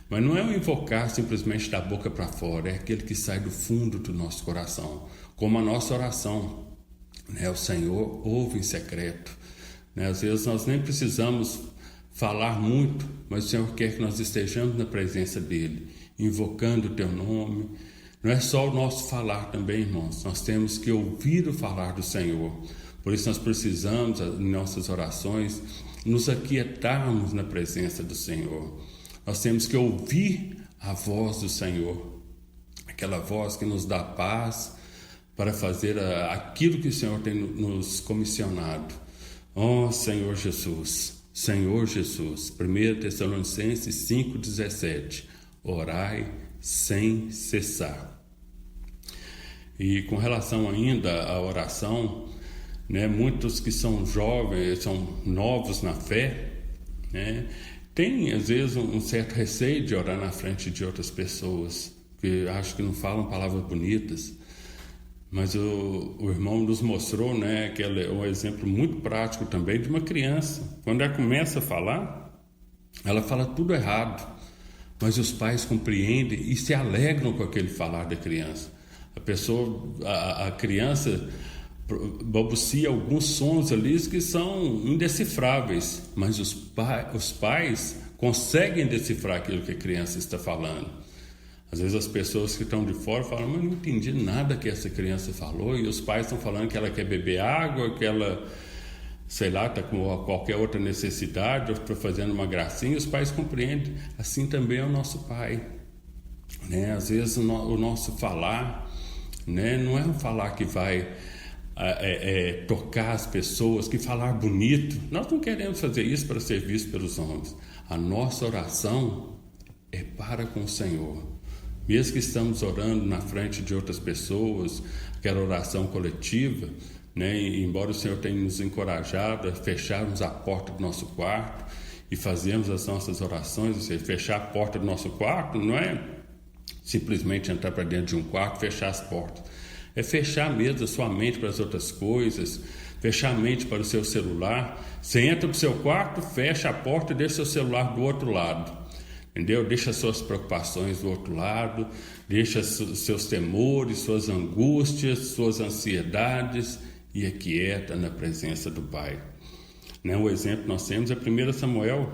A: Mas não é o invocar simplesmente da boca para fora, é aquele que sai do fundo do nosso coração, como a nossa oração. O Senhor ouve em secreto. Às vezes nós nem precisamos falar muito, mas o Senhor quer que nós estejamos na presença dEle, invocando o Teu nome. Não é só o nosso falar também, irmãos, nós temos que ouvir o falar do Senhor. Por isso nós precisamos, em nossas orações, nos aquietarmos na presença do Senhor. Nós temos que ouvir a voz do Senhor, aquela voz que nos dá paz para fazer aquilo que o Senhor tem nos comissionado. Ó Senhor Jesus, Senhor Jesus, 1 Tessalonicenses 5,17, orai sem cessar. E com relação ainda à oração, né, muitos que são jovens, são novos na fé, né, tem às vezes um certo receio de orar na frente de outras pessoas, que acho que não falam palavras bonitas. Mas o irmão nos mostrou, né, que ela é um exemplo muito prático também de uma criança. Quando ela começa a falar, ela fala tudo errado, mas os pais compreendem e se alegram com aquele falar da criança. A criança balbucia alguns sons ali que são indecifráveis, mas os pais conseguem decifrar aquilo que a criança está falando. Às vezes as pessoas que estão de fora falam, mas não entendi nada que essa criança falou, e os pais estão falando que ela quer beber água, que ela, sei lá, está com qualquer outra necessidade, ou está fazendo uma gracinha, os pais compreendem. Assim também é o nosso pai, né? Às vezes o nosso falar, né, não é um falar que vai tocar as pessoas, que falar bonito. Nós não queremos fazer isso para ser visto pelos homens. A nossa oração é para com o Senhor. Mesmo que estamos orando na frente de outras pessoas, aquela oração coletiva, né? E embora o Senhor tenha nos encorajado a fecharmos a porta do nosso quarto e fazermos as nossas orações, ou seja, fechar a porta do nosso quarto não é simplesmente entrar para dentro de um quarto e fechar as portas. É fechar mesmo a sua mente para as outras coisas, fechar a mente para o seu celular. Você entra para o seu quarto, fecha a porta e deixa o seu celular do outro lado. Entendeu? Deixa suas preocupações do outro lado, deixa seus temores, suas angústias, suas ansiedades e aquieta na presença do Pai. Né? O exemplo que nós temos é 1 Samuel,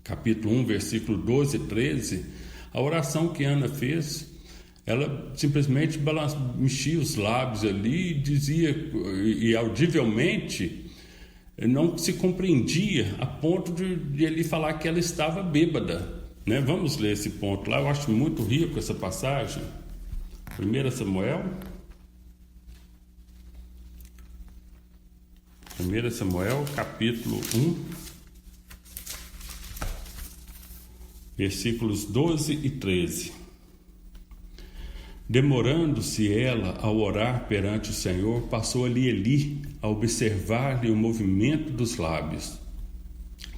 A: capítulo 1, versículo 12 e 13. A oração que Ana fez, ela simplesmente mexia os lábios ali e dizia, e audivelmente, não se compreendia a ponto de ele falar que ela estava bêbada, né? Vamos ler esse ponto lá, eu acho muito rico essa passagem. 1 Samuel 1 Samuel capítulo 1, versículos 12 e 13. Demorando-se ela ao orar perante o Senhor, passou ali Eli a observar-lhe o movimento dos lábios.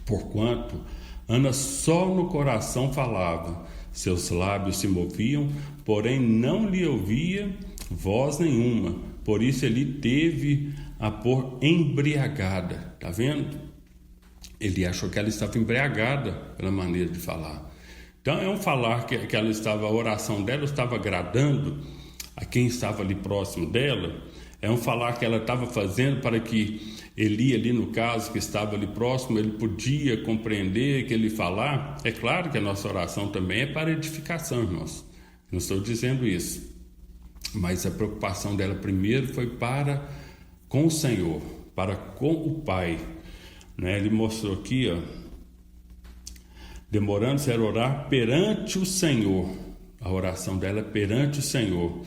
A: Porquanto Ana só no coração falava, seus lábios se moviam, porém não lhe ouvia voz nenhuma. Por isso Eli teve a pôr embriagada. Está vendo? Ele achou que ela estava embriagada pela maneira de falar. Então é um falar que ela estava, a oração dela estava agradando a quem estava ali próximo dela. É um falar que ela estava fazendo para que Eli, ali no caso, que estava ali próximo, ele podia compreender aquele falar. É claro que a nossa oração também é para edificação, irmãos. Não estou dizendo isso. Mas a preocupação dela primeiro foi para com o Senhor, para com o Pai. Né? Ele mostrou aqui, demorando-se a orar perante o Senhor. A oração dela é perante o Senhor.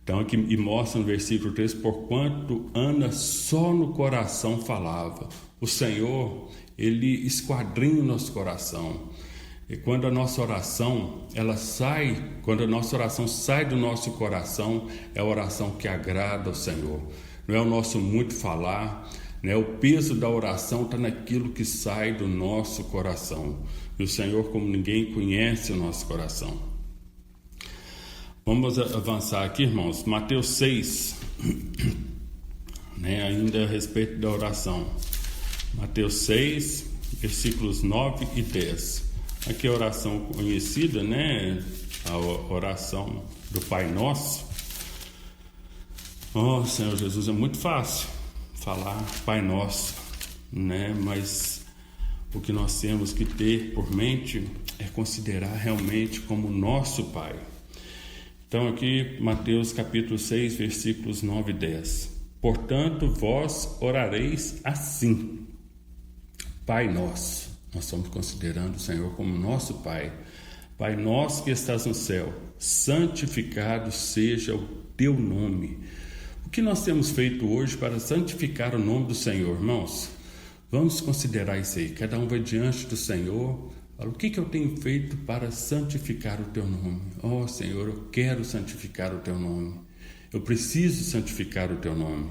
A: Então aqui e mostra no versículo 3, porquanto Ana só no coração falava. O Senhor, Ele esquadrinha o nosso coração. E quando a nossa oração, quando a nossa oração sai do nosso coração, é a oração que agrada ao Senhor. Não é o nosso muito falar, né? O peso da oração está naquilo que sai do nosso coração. E o Senhor, como ninguém, conhece o nosso coração. Vamos avançar aqui, irmãos. Mateus 6, né? Ainda a respeito da oração. Mateus 6, versículos 9 e 10. Aqui a oração conhecida, né? A oração do Pai Nosso. Oh, Senhor Jesus, é muito fácil falar Pai Nosso, né? Mas o que nós temos que ter por mente é considerar realmente como nosso Pai. Então aqui, Mateus capítulo 6, versículos 9 e 10. Portanto, vós orareis assim: Pai Nosso. Nós estamos considerando o Senhor como nosso Pai. Pai nosso que estás no céu, santificado seja o teu nome. O que nós temos feito hoje para santificar o nome do Senhor, irmãos? Vamos considerar isso aí. Cada um vai diante do Senhor. Fala, o que eu tenho feito para santificar o teu nome? Oh, Senhor, eu quero santificar o teu nome. Eu preciso santificar o teu nome,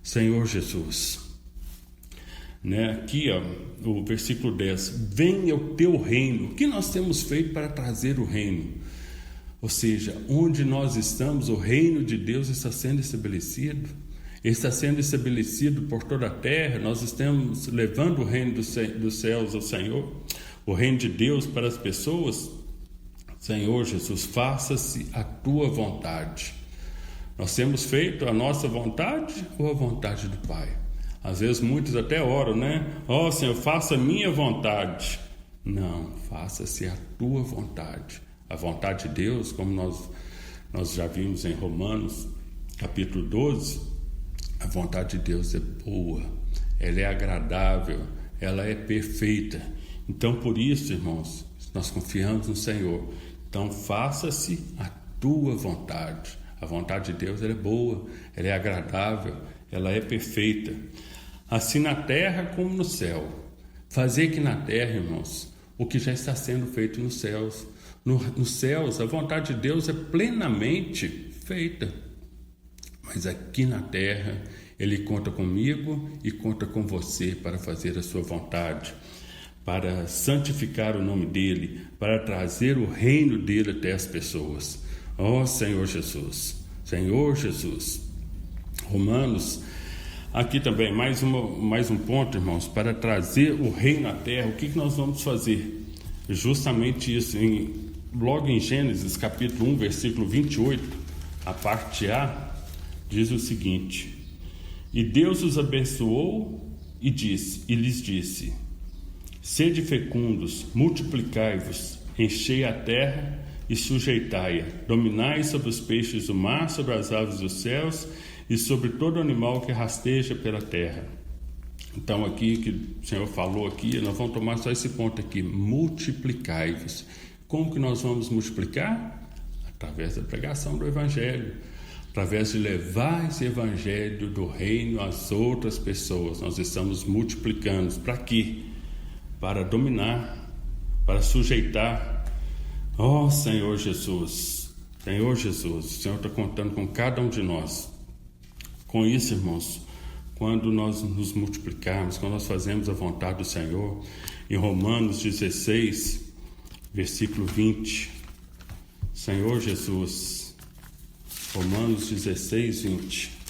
A: Senhor Jesus. Aqui, o versículo 10, venha o teu reino. O que nós temos feito para trazer o reino? Ou seja, onde nós estamos, o reino de Deus está sendo estabelecido. Está sendo estabelecido por toda a terra. Nós estamos levando o reino dos céus ao Senhor, o reino de Deus para as pessoas. Senhor Jesus, faça-se a tua vontade. Nós temos feito a nossa vontade ou a vontade do Pai? Às vezes muitos até oram, Senhor, faça a minha vontade. Não, faça-se a tua vontade. A vontade de Deus, como nós já vimos em Romanos, capítulo 12, a vontade de Deus é boa, ela é agradável, ela é perfeita. Então, por isso, irmãos, nós confiamos no Senhor. Então, faça-se a tua vontade. A vontade de Deus ela é boa, ela é agradável, ela é perfeita. Assim na terra como no céu. Fazer aqui na terra, irmãos, o que já está sendo feito nos céus. Nos céus, a vontade de Deus é plenamente feita. Mas aqui na terra, Ele conta comigo e conta com você para fazer a sua vontade, para santificar o nome dEle, para trazer o reino dEle até as pessoas. Senhor Jesus, Senhor Jesus. Romanos, aqui também mais um ponto, irmãos, para trazer o reino à terra. O que nós vamos fazer? Justamente isso, logo em Gênesis capítulo 1, versículo 28, a parte A, diz o seguinte: e Deus os abençoou e lhes disse: sede fecundos, multiplicai-vos, enchei a terra e sujeitai-a, dominai sobre os peixes do mar, sobre as aves dos céus e sobre todo animal que rasteja pela terra. Então aqui que o Senhor falou aqui, nós vamos tomar só esse ponto aqui: multiplicai-vos. Como que nós vamos multiplicar? Através da pregação do Evangelho, através de levar esse Evangelho do reino às outras pessoas. Nós estamos multiplicando. Para quê? Para dominar, para sujeitar. Senhor Jesus, Senhor Jesus, o Senhor está contando com cada um de nós. Com isso, irmãos, quando nós nos multiplicarmos, quando nós fazemos a vontade do Senhor, em Romanos 16, versículo 20, Senhor Jesus, Romanos 16, 20.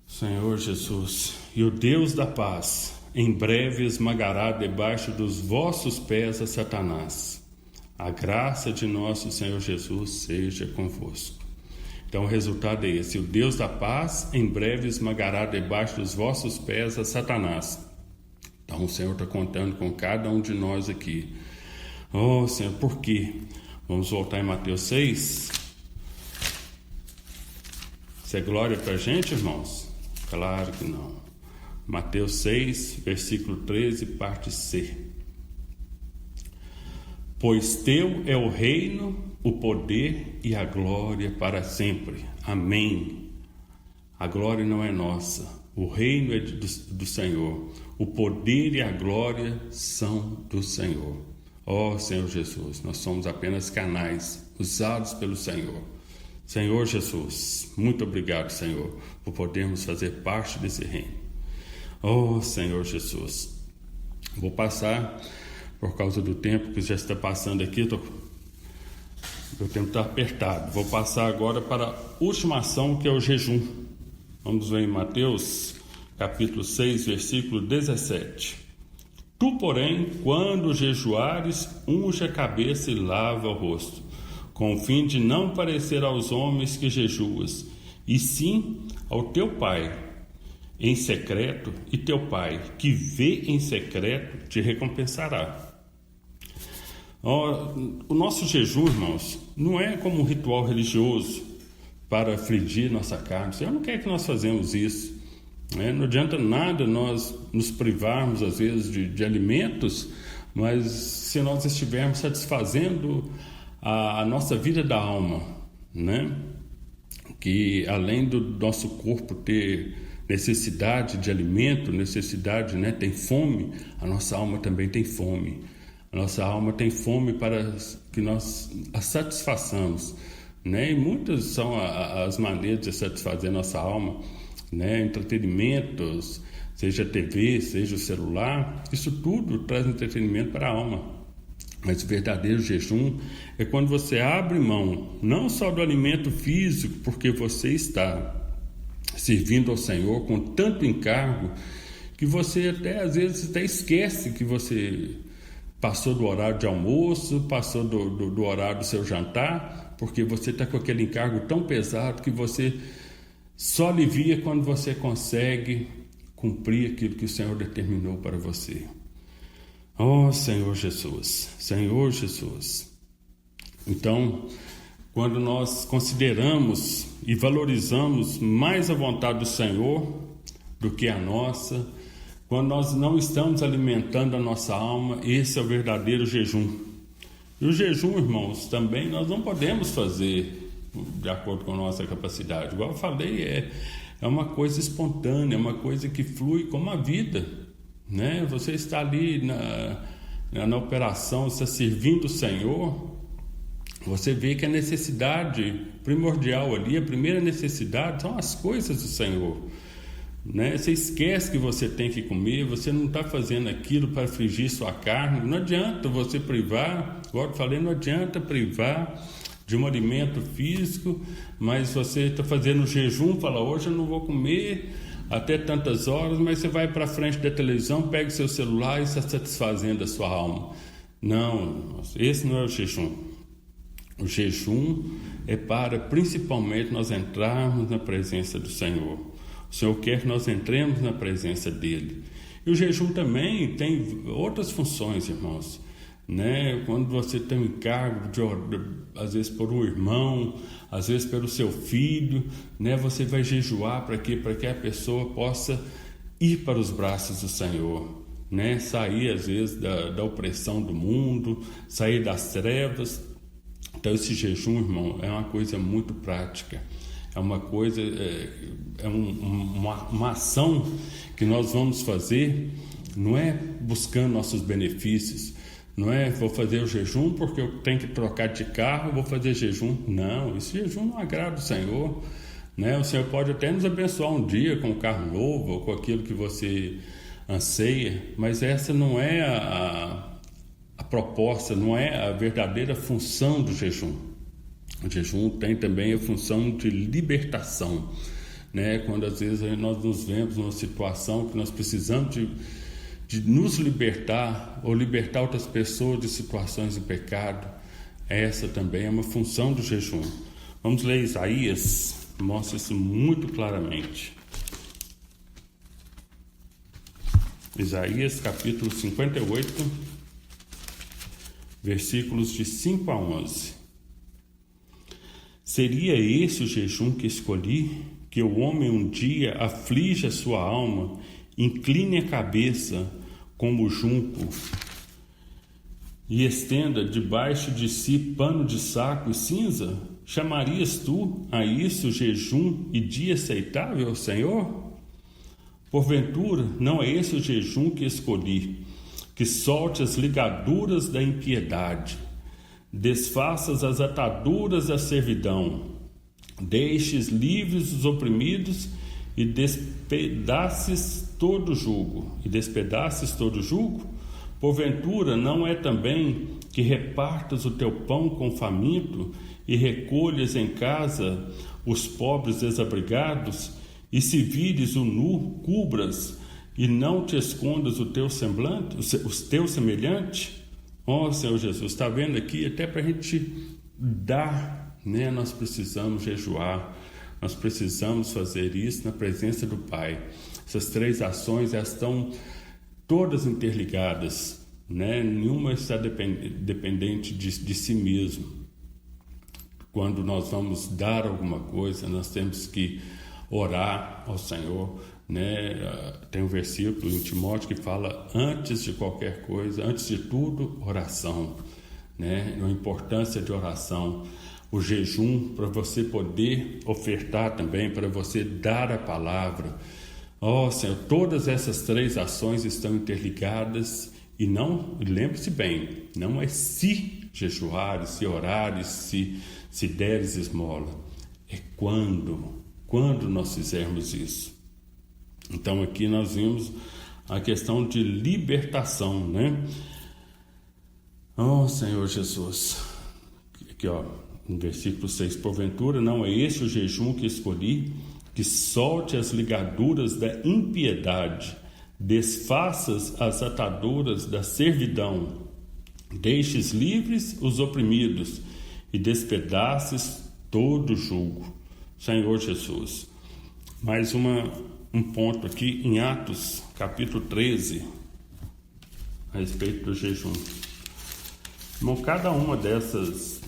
A: Senhor Jesus, e o Deus da paz em breve esmagará debaixo dos vossos pés a Satanás. A graça de nosso Senhor Jesus seja convosco. Então o resultado é esse: o Deus da paz em breve esmagará debaixo dos vossos pés a Satanás. Então o Senhor está contando com cada um de nós aqui. Senhor, por quê? Vamos voltar em Mateus 6. Isso é glória para a gente, irmãos? Claro que não. Mateus 6, versículo 13, parte C. Pois teu é o reino, o poder e a glória para sempre. Amém. A glória não é nossa, o reino é do Senhor. O poder e a glória são do Senhor. Senhor Jesus, nós somos apenas canais usados pelo Senhor. Senhor Jesus, muito obrigado, Senhor, por podermos fazer parte desse reino. Senhor Jesus, vou passar, por causa do tempo que já está passando aqui, meu tempo está apertado. Vou passar agora para a última ação, que é o jejum. Vamos ver em Mateus, capítulo 6, versículo 17. Tu, porém, quando jejuares, unge a cabeça e lava o rosto, com o fim de não parecer aos homens que jejuas, e sim ao teu Pai em secreto, e teu Pai que vê em secreto te recompensará. O nosso jejum, irmãos, não é como um ritual religioso para afligir nossa carne. O Senhor não quer que nós façamos isso. Não adianta nada nós nos privarmos, às vezes, de alimentos, mas se nós estivermos satisfazendo a nossa vida da alma, que além do nosso corpo ter necessidade de alimento, necessidade, né, tem fome, a nossa alma também tem fome. A nossa alma tem fome para que nós a satisfaçamos, né? E muitas são as maneiras de satisfazer a nossa alma, né? Entretenimentos, seja a TV, seja o celular, isso tudo traz entretenimento para a alma. Mas o verdadeiro jejum é quando você abre mão, não só do alimento físico, porque você está servindo ao Senhor com tanto encargo, que você até às vezes até esquece que você passou do horário de almoço, passou do horário do seu jantar, porque você está com aquele encargo tão pesado que você só alivia quando você consegue cumprir aquilo que o Senhor determinou para você. Oh, Senhor Jesus, Senhor Jesus. Então, quando nós consideramos e valorizamos mais a vontade do Senhor do que a nossa, quando nós não estamos alimentando a nossa alma, esse é o verdadeiro jejum. E o jejum, irmãos, também nós não podemos fazer de acordo com a nossa capacidade. Igual eu falei, é uma coisa espontânea, é uma coisa que flui como a vida, né? Você está ali na operação, está servindo o Senhor, você vê que a necessidade primordial ali, a primeira necessidade são as coisas do Senhor. Né? Você esquece que você tem que comer, você não está fazendo aquilo para afligir sua carne. Não adianta você privar, igual eu falei, não adianta privar de um alimento físico, mas você está fazendo jejum, fala, hoje eu não vou comer até tantas horas, mas você vai para frente da televisão, pega o seu celular e está satisfazendo a sua alma. Não, esse não é o jejum. O jejum é para principalmente nós entrarmos na presença do Senhor. O Senhor quer que nós entremos na presença dEle. E o jejum também tem outras funções, irmãos. Né? Quando você tem um encargo, às vezes por um irmão, às vezes pelo seu filho, né? Você vai jejuar para quê? Para que a pessoa possa ir para os braços do Senhor. Né? Sair, às vezes, da opressão do mundo, sair das trevas. Então, esse jejum, irmão, é uma coisa muito prática. É uma coisa, uma ação que nós vamos fazer, não é buscando nossos benefícios, não é vou fazer o jejum porque eu tenho que trocar de carro, vou fazer jejum. Não, esse jejum não agrada o Senhor, né? O Senhor pode até nos abençoar um dia com um carro novo ou com aquilo que você anseia, mas essa não é a proposta, não é a verdadeira função do jejum. O jejum tem também a função de libertação, né? Quando às vezes nós nos vemos numa situação que nós precisamos de nos libertar ou libertar outras pessoas de situações de pecado, essa também é uma função do jejum. Vamos ler Isaías, mostra isso muito claramente. Isaías capítulo 58, versículos de 5 a 11. Seria esse o jejum que escolhi, que o homem um dia aflige a sua alma, incline a cabeça como junco e estenda debaixo de si pano de saco e cinza? Chamarias tu a isso jejum e dia aceitável ao Senhor? Porventura, não é esse o jejum que escolhi, que solte as ligaduras da impiedade, desfaças as ataduras da servidão, deixes livres os oprimidos e despedaces todo jugo. Porventura, não é também que repartas o teu pão com o faminto e recolhas em casa os pobres desabrigados, e se vires o nu, cubras e não te escondas o teu semblante, o teu semelhante? Ó Senhor Jesus, está vendo aqui, até para a gente dar, né? Nós precisamos jejuar, nós precisamos fazer isso na presença do Pai. Essas três ações, elas estão todas interligadas, né? Nenhuma está dependente de si mesmo. Quando nós vamos dar alguma coisa, nós temos que orar ao Senhor, né? Tem um versículo em Timóteo que fala antes de qualquer coisa, antes de tudo, oração, né? A importância de oração, o jejum para você poder ofertar também, para você dar a palavra, Ó Senhor, todas essas três ações estão interligadas e não, lembre-se bem, não é se jejuares, se orares, se deres esmola, é quando nós fizermos isso. Então aqui nós vimos a questão de libertação, né? Ó Senhor Jesus, aqui ó, no versículo 6, porventura não é este o jejum que escolhi, que solte as ligaduras da impiedade, desfaças as ataduras da servidão, deixes livres os oprimidos e despedaces todo jugo. Senhor Jesus, mais um ponto aqui em Atos capítulo 13 a respeito do jejum. Irmão, cada uma dessas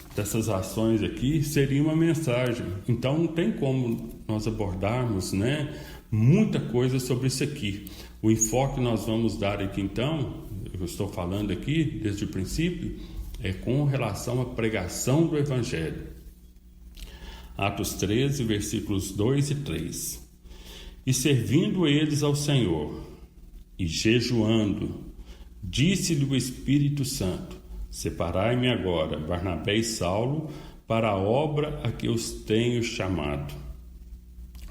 A: ações aqui seria uma mensagem. Então não tem como nós abordarmos, né, muita coisa sobre isso aqui. O enfoque que nós vamos dar aqui, então, eu estou falando aqui desde o princípio, é com relação à pregação do Evangelho. Atos 13, versículos 2 e 3. E servindo eles ao Senhor e jejuando, disse-lhe o Espírito Santo: separai-me agora, Barnabé e Saulo, para a obra a que os tenho chamado.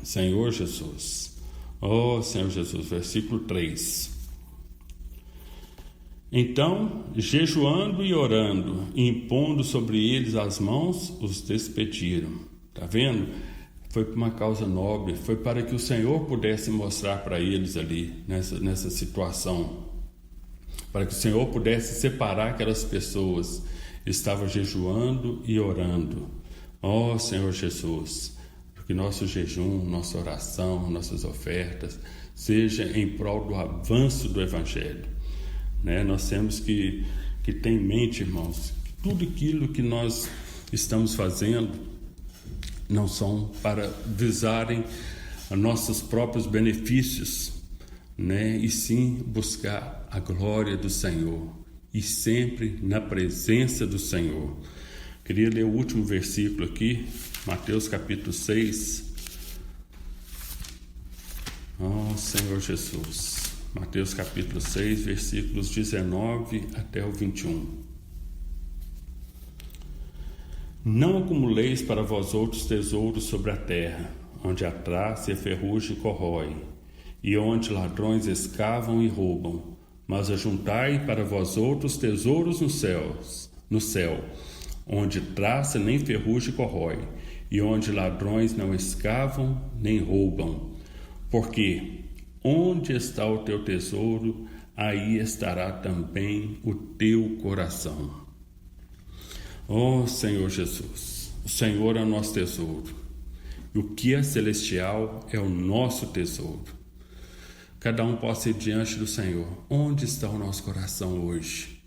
A: Senhor Jesus, ó Senhor Jesus, versículo 3. Então, jejuando e orando, e impondo sobre eles as mãos, os despediram. Está vendo? Foi por uma causa nobre, foi para que o Senhor pudesse mostrar para eles ali, nessa situação, para que o Senhor pudesse separar aquelas pessoas. Estava jejuando e orando. Ó Senhor Jesus, que nosso jejum, nossa oração, nossas ofertas seja em prol do avanço do Evangelho, né? Nós temos que ter em mente, irmãos, que tudo aquilo que nós estamos fazendo não são para visarem nossos próprios benefícios, né? E sim buscar a glória do Senhor e sempre na presença do Senhor. Queria ler o último versículo aqui, Mateus capítulo 6. Ó Senhor Jesus, Mateus capítulo 6, versículos 19 até o 21. Não acumuleis para vós outros tesouros sobre a terra, onde a traça e a ferrugem corrói, e onde ladrões escavam e roubam, mas ajuntai para vós outros tesouros no céu, onde traça nem ferrugem corrói, e onde ladrões não escavam nem roubam. Porque onde está o teu tesouro, aí estará também o teu coração. Ó Senhor Jesus, o Senhor é o nosso tesouro, e o que é celestial é o nosso tesouro. Cada um possa ir diante do Senhor. Onde está o nosso coração hoje?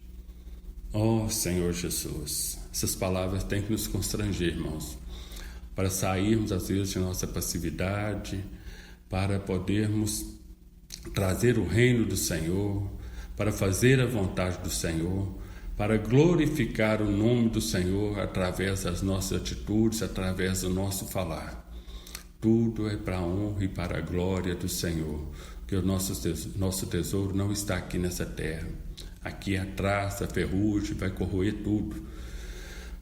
A: Ó Senhor Jesus, essas palavras têm que nos constranger, irmãos, para sairmos às vezes de nossa passividade, para podermos trazer o reino do Senhor, para fazer a vontade do Senhor, para glorificar o nome do Senhor através das nossas atitudes, através do nosso falar. Tudo é para a honra e para a glória do Senhor, porque o nosso tesouro não está aqui nessa terra. Aqui a traça, a ferrugem vai corroer tudo.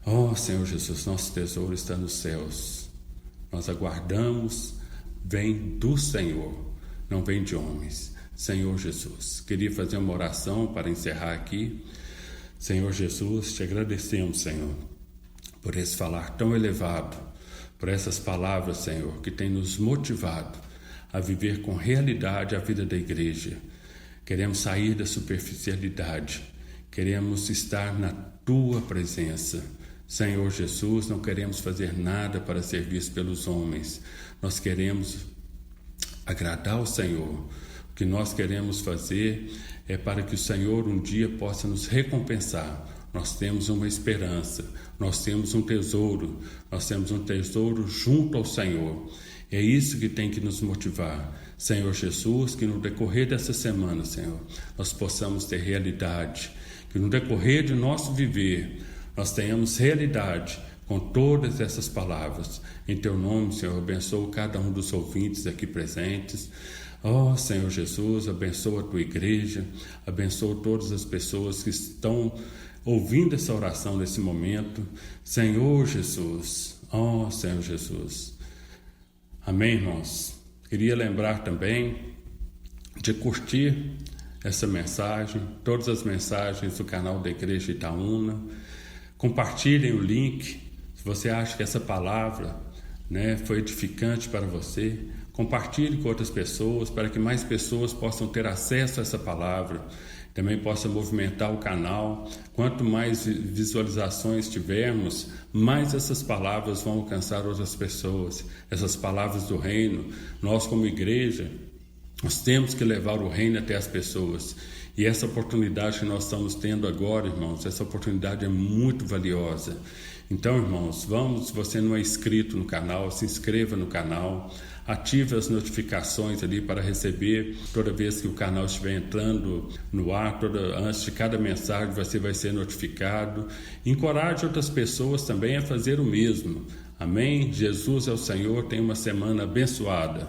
A: Ó Senhor Jesus, nosso tesouro está nos céus. Nós aguardamos, vem do Senhor, não vem de homens. Senhor Jesus, queria fazer uma oração para encerrar aqui. Senhor Jesus, te agradecemos, Senhor, por esse falar tão elevado, por essas palavras, Senhor, que tem nos motivado a viver com realidade a vida da igreja. Queremos sair da superficialidade, queremos estar na Tua presença. Senhor Jesus, não queremos fazer nada para ser visto pelos homens, nós queremos agradar ao Senhor. O que nós queremos fazer é para que o Senhor um dia possa nos recompensar. Nós temos uma esperança, nós temos um tesouro junto ao Senhor. É isso que tem que nos motivar. Senhor Jesus, que no decorrer dessa semana, Senhor, nós possamos ter realidade, que no decorrer de nosso viver, nós tenhamos realidade com todas essas palavras. Em Teu nome, Senhor, abençoa cada um dos ouvintes aqui presentes. Ó Senhor Jesus, abençoa a tua igreja, abençoa todas as pessoas que estão ouvindo essa oração nesse momento. Senhor Jesus, ó Senhor Jesus. Amém, irmãos? Queria lembrar também de curtir essa mensagem, todas as mensagens do canal da Igreja Itaúna. Compartilhem o link. Se você acha que essa palavra, foi edificante para você, compartilhe com outras pessoas para que mais pessoas possam ter acesso a essa palavra. Também possa movimentar o canal. Quanto mais visualizações tivermos, mais essas palavras vão alcançar outras pessoas. Essas palavras do reino, nós como igreja, nós temos que levar o reino até as pessoas. E essa oportunidade que nós estamos tendo agora, irmãos, essa oportunidade é muito valiosa. Então, irmãos, se você não é inscrito no canal, se inscreva no canal, ative as notificações ali para receber toda vez que o canal estiver entrando no ar, antes de cada mensagem você vai ser notificado. Encoraje outras pessoas também a fazer o mesmo. Amém? Jesus é o Senhor, tenha uma semana abençoada.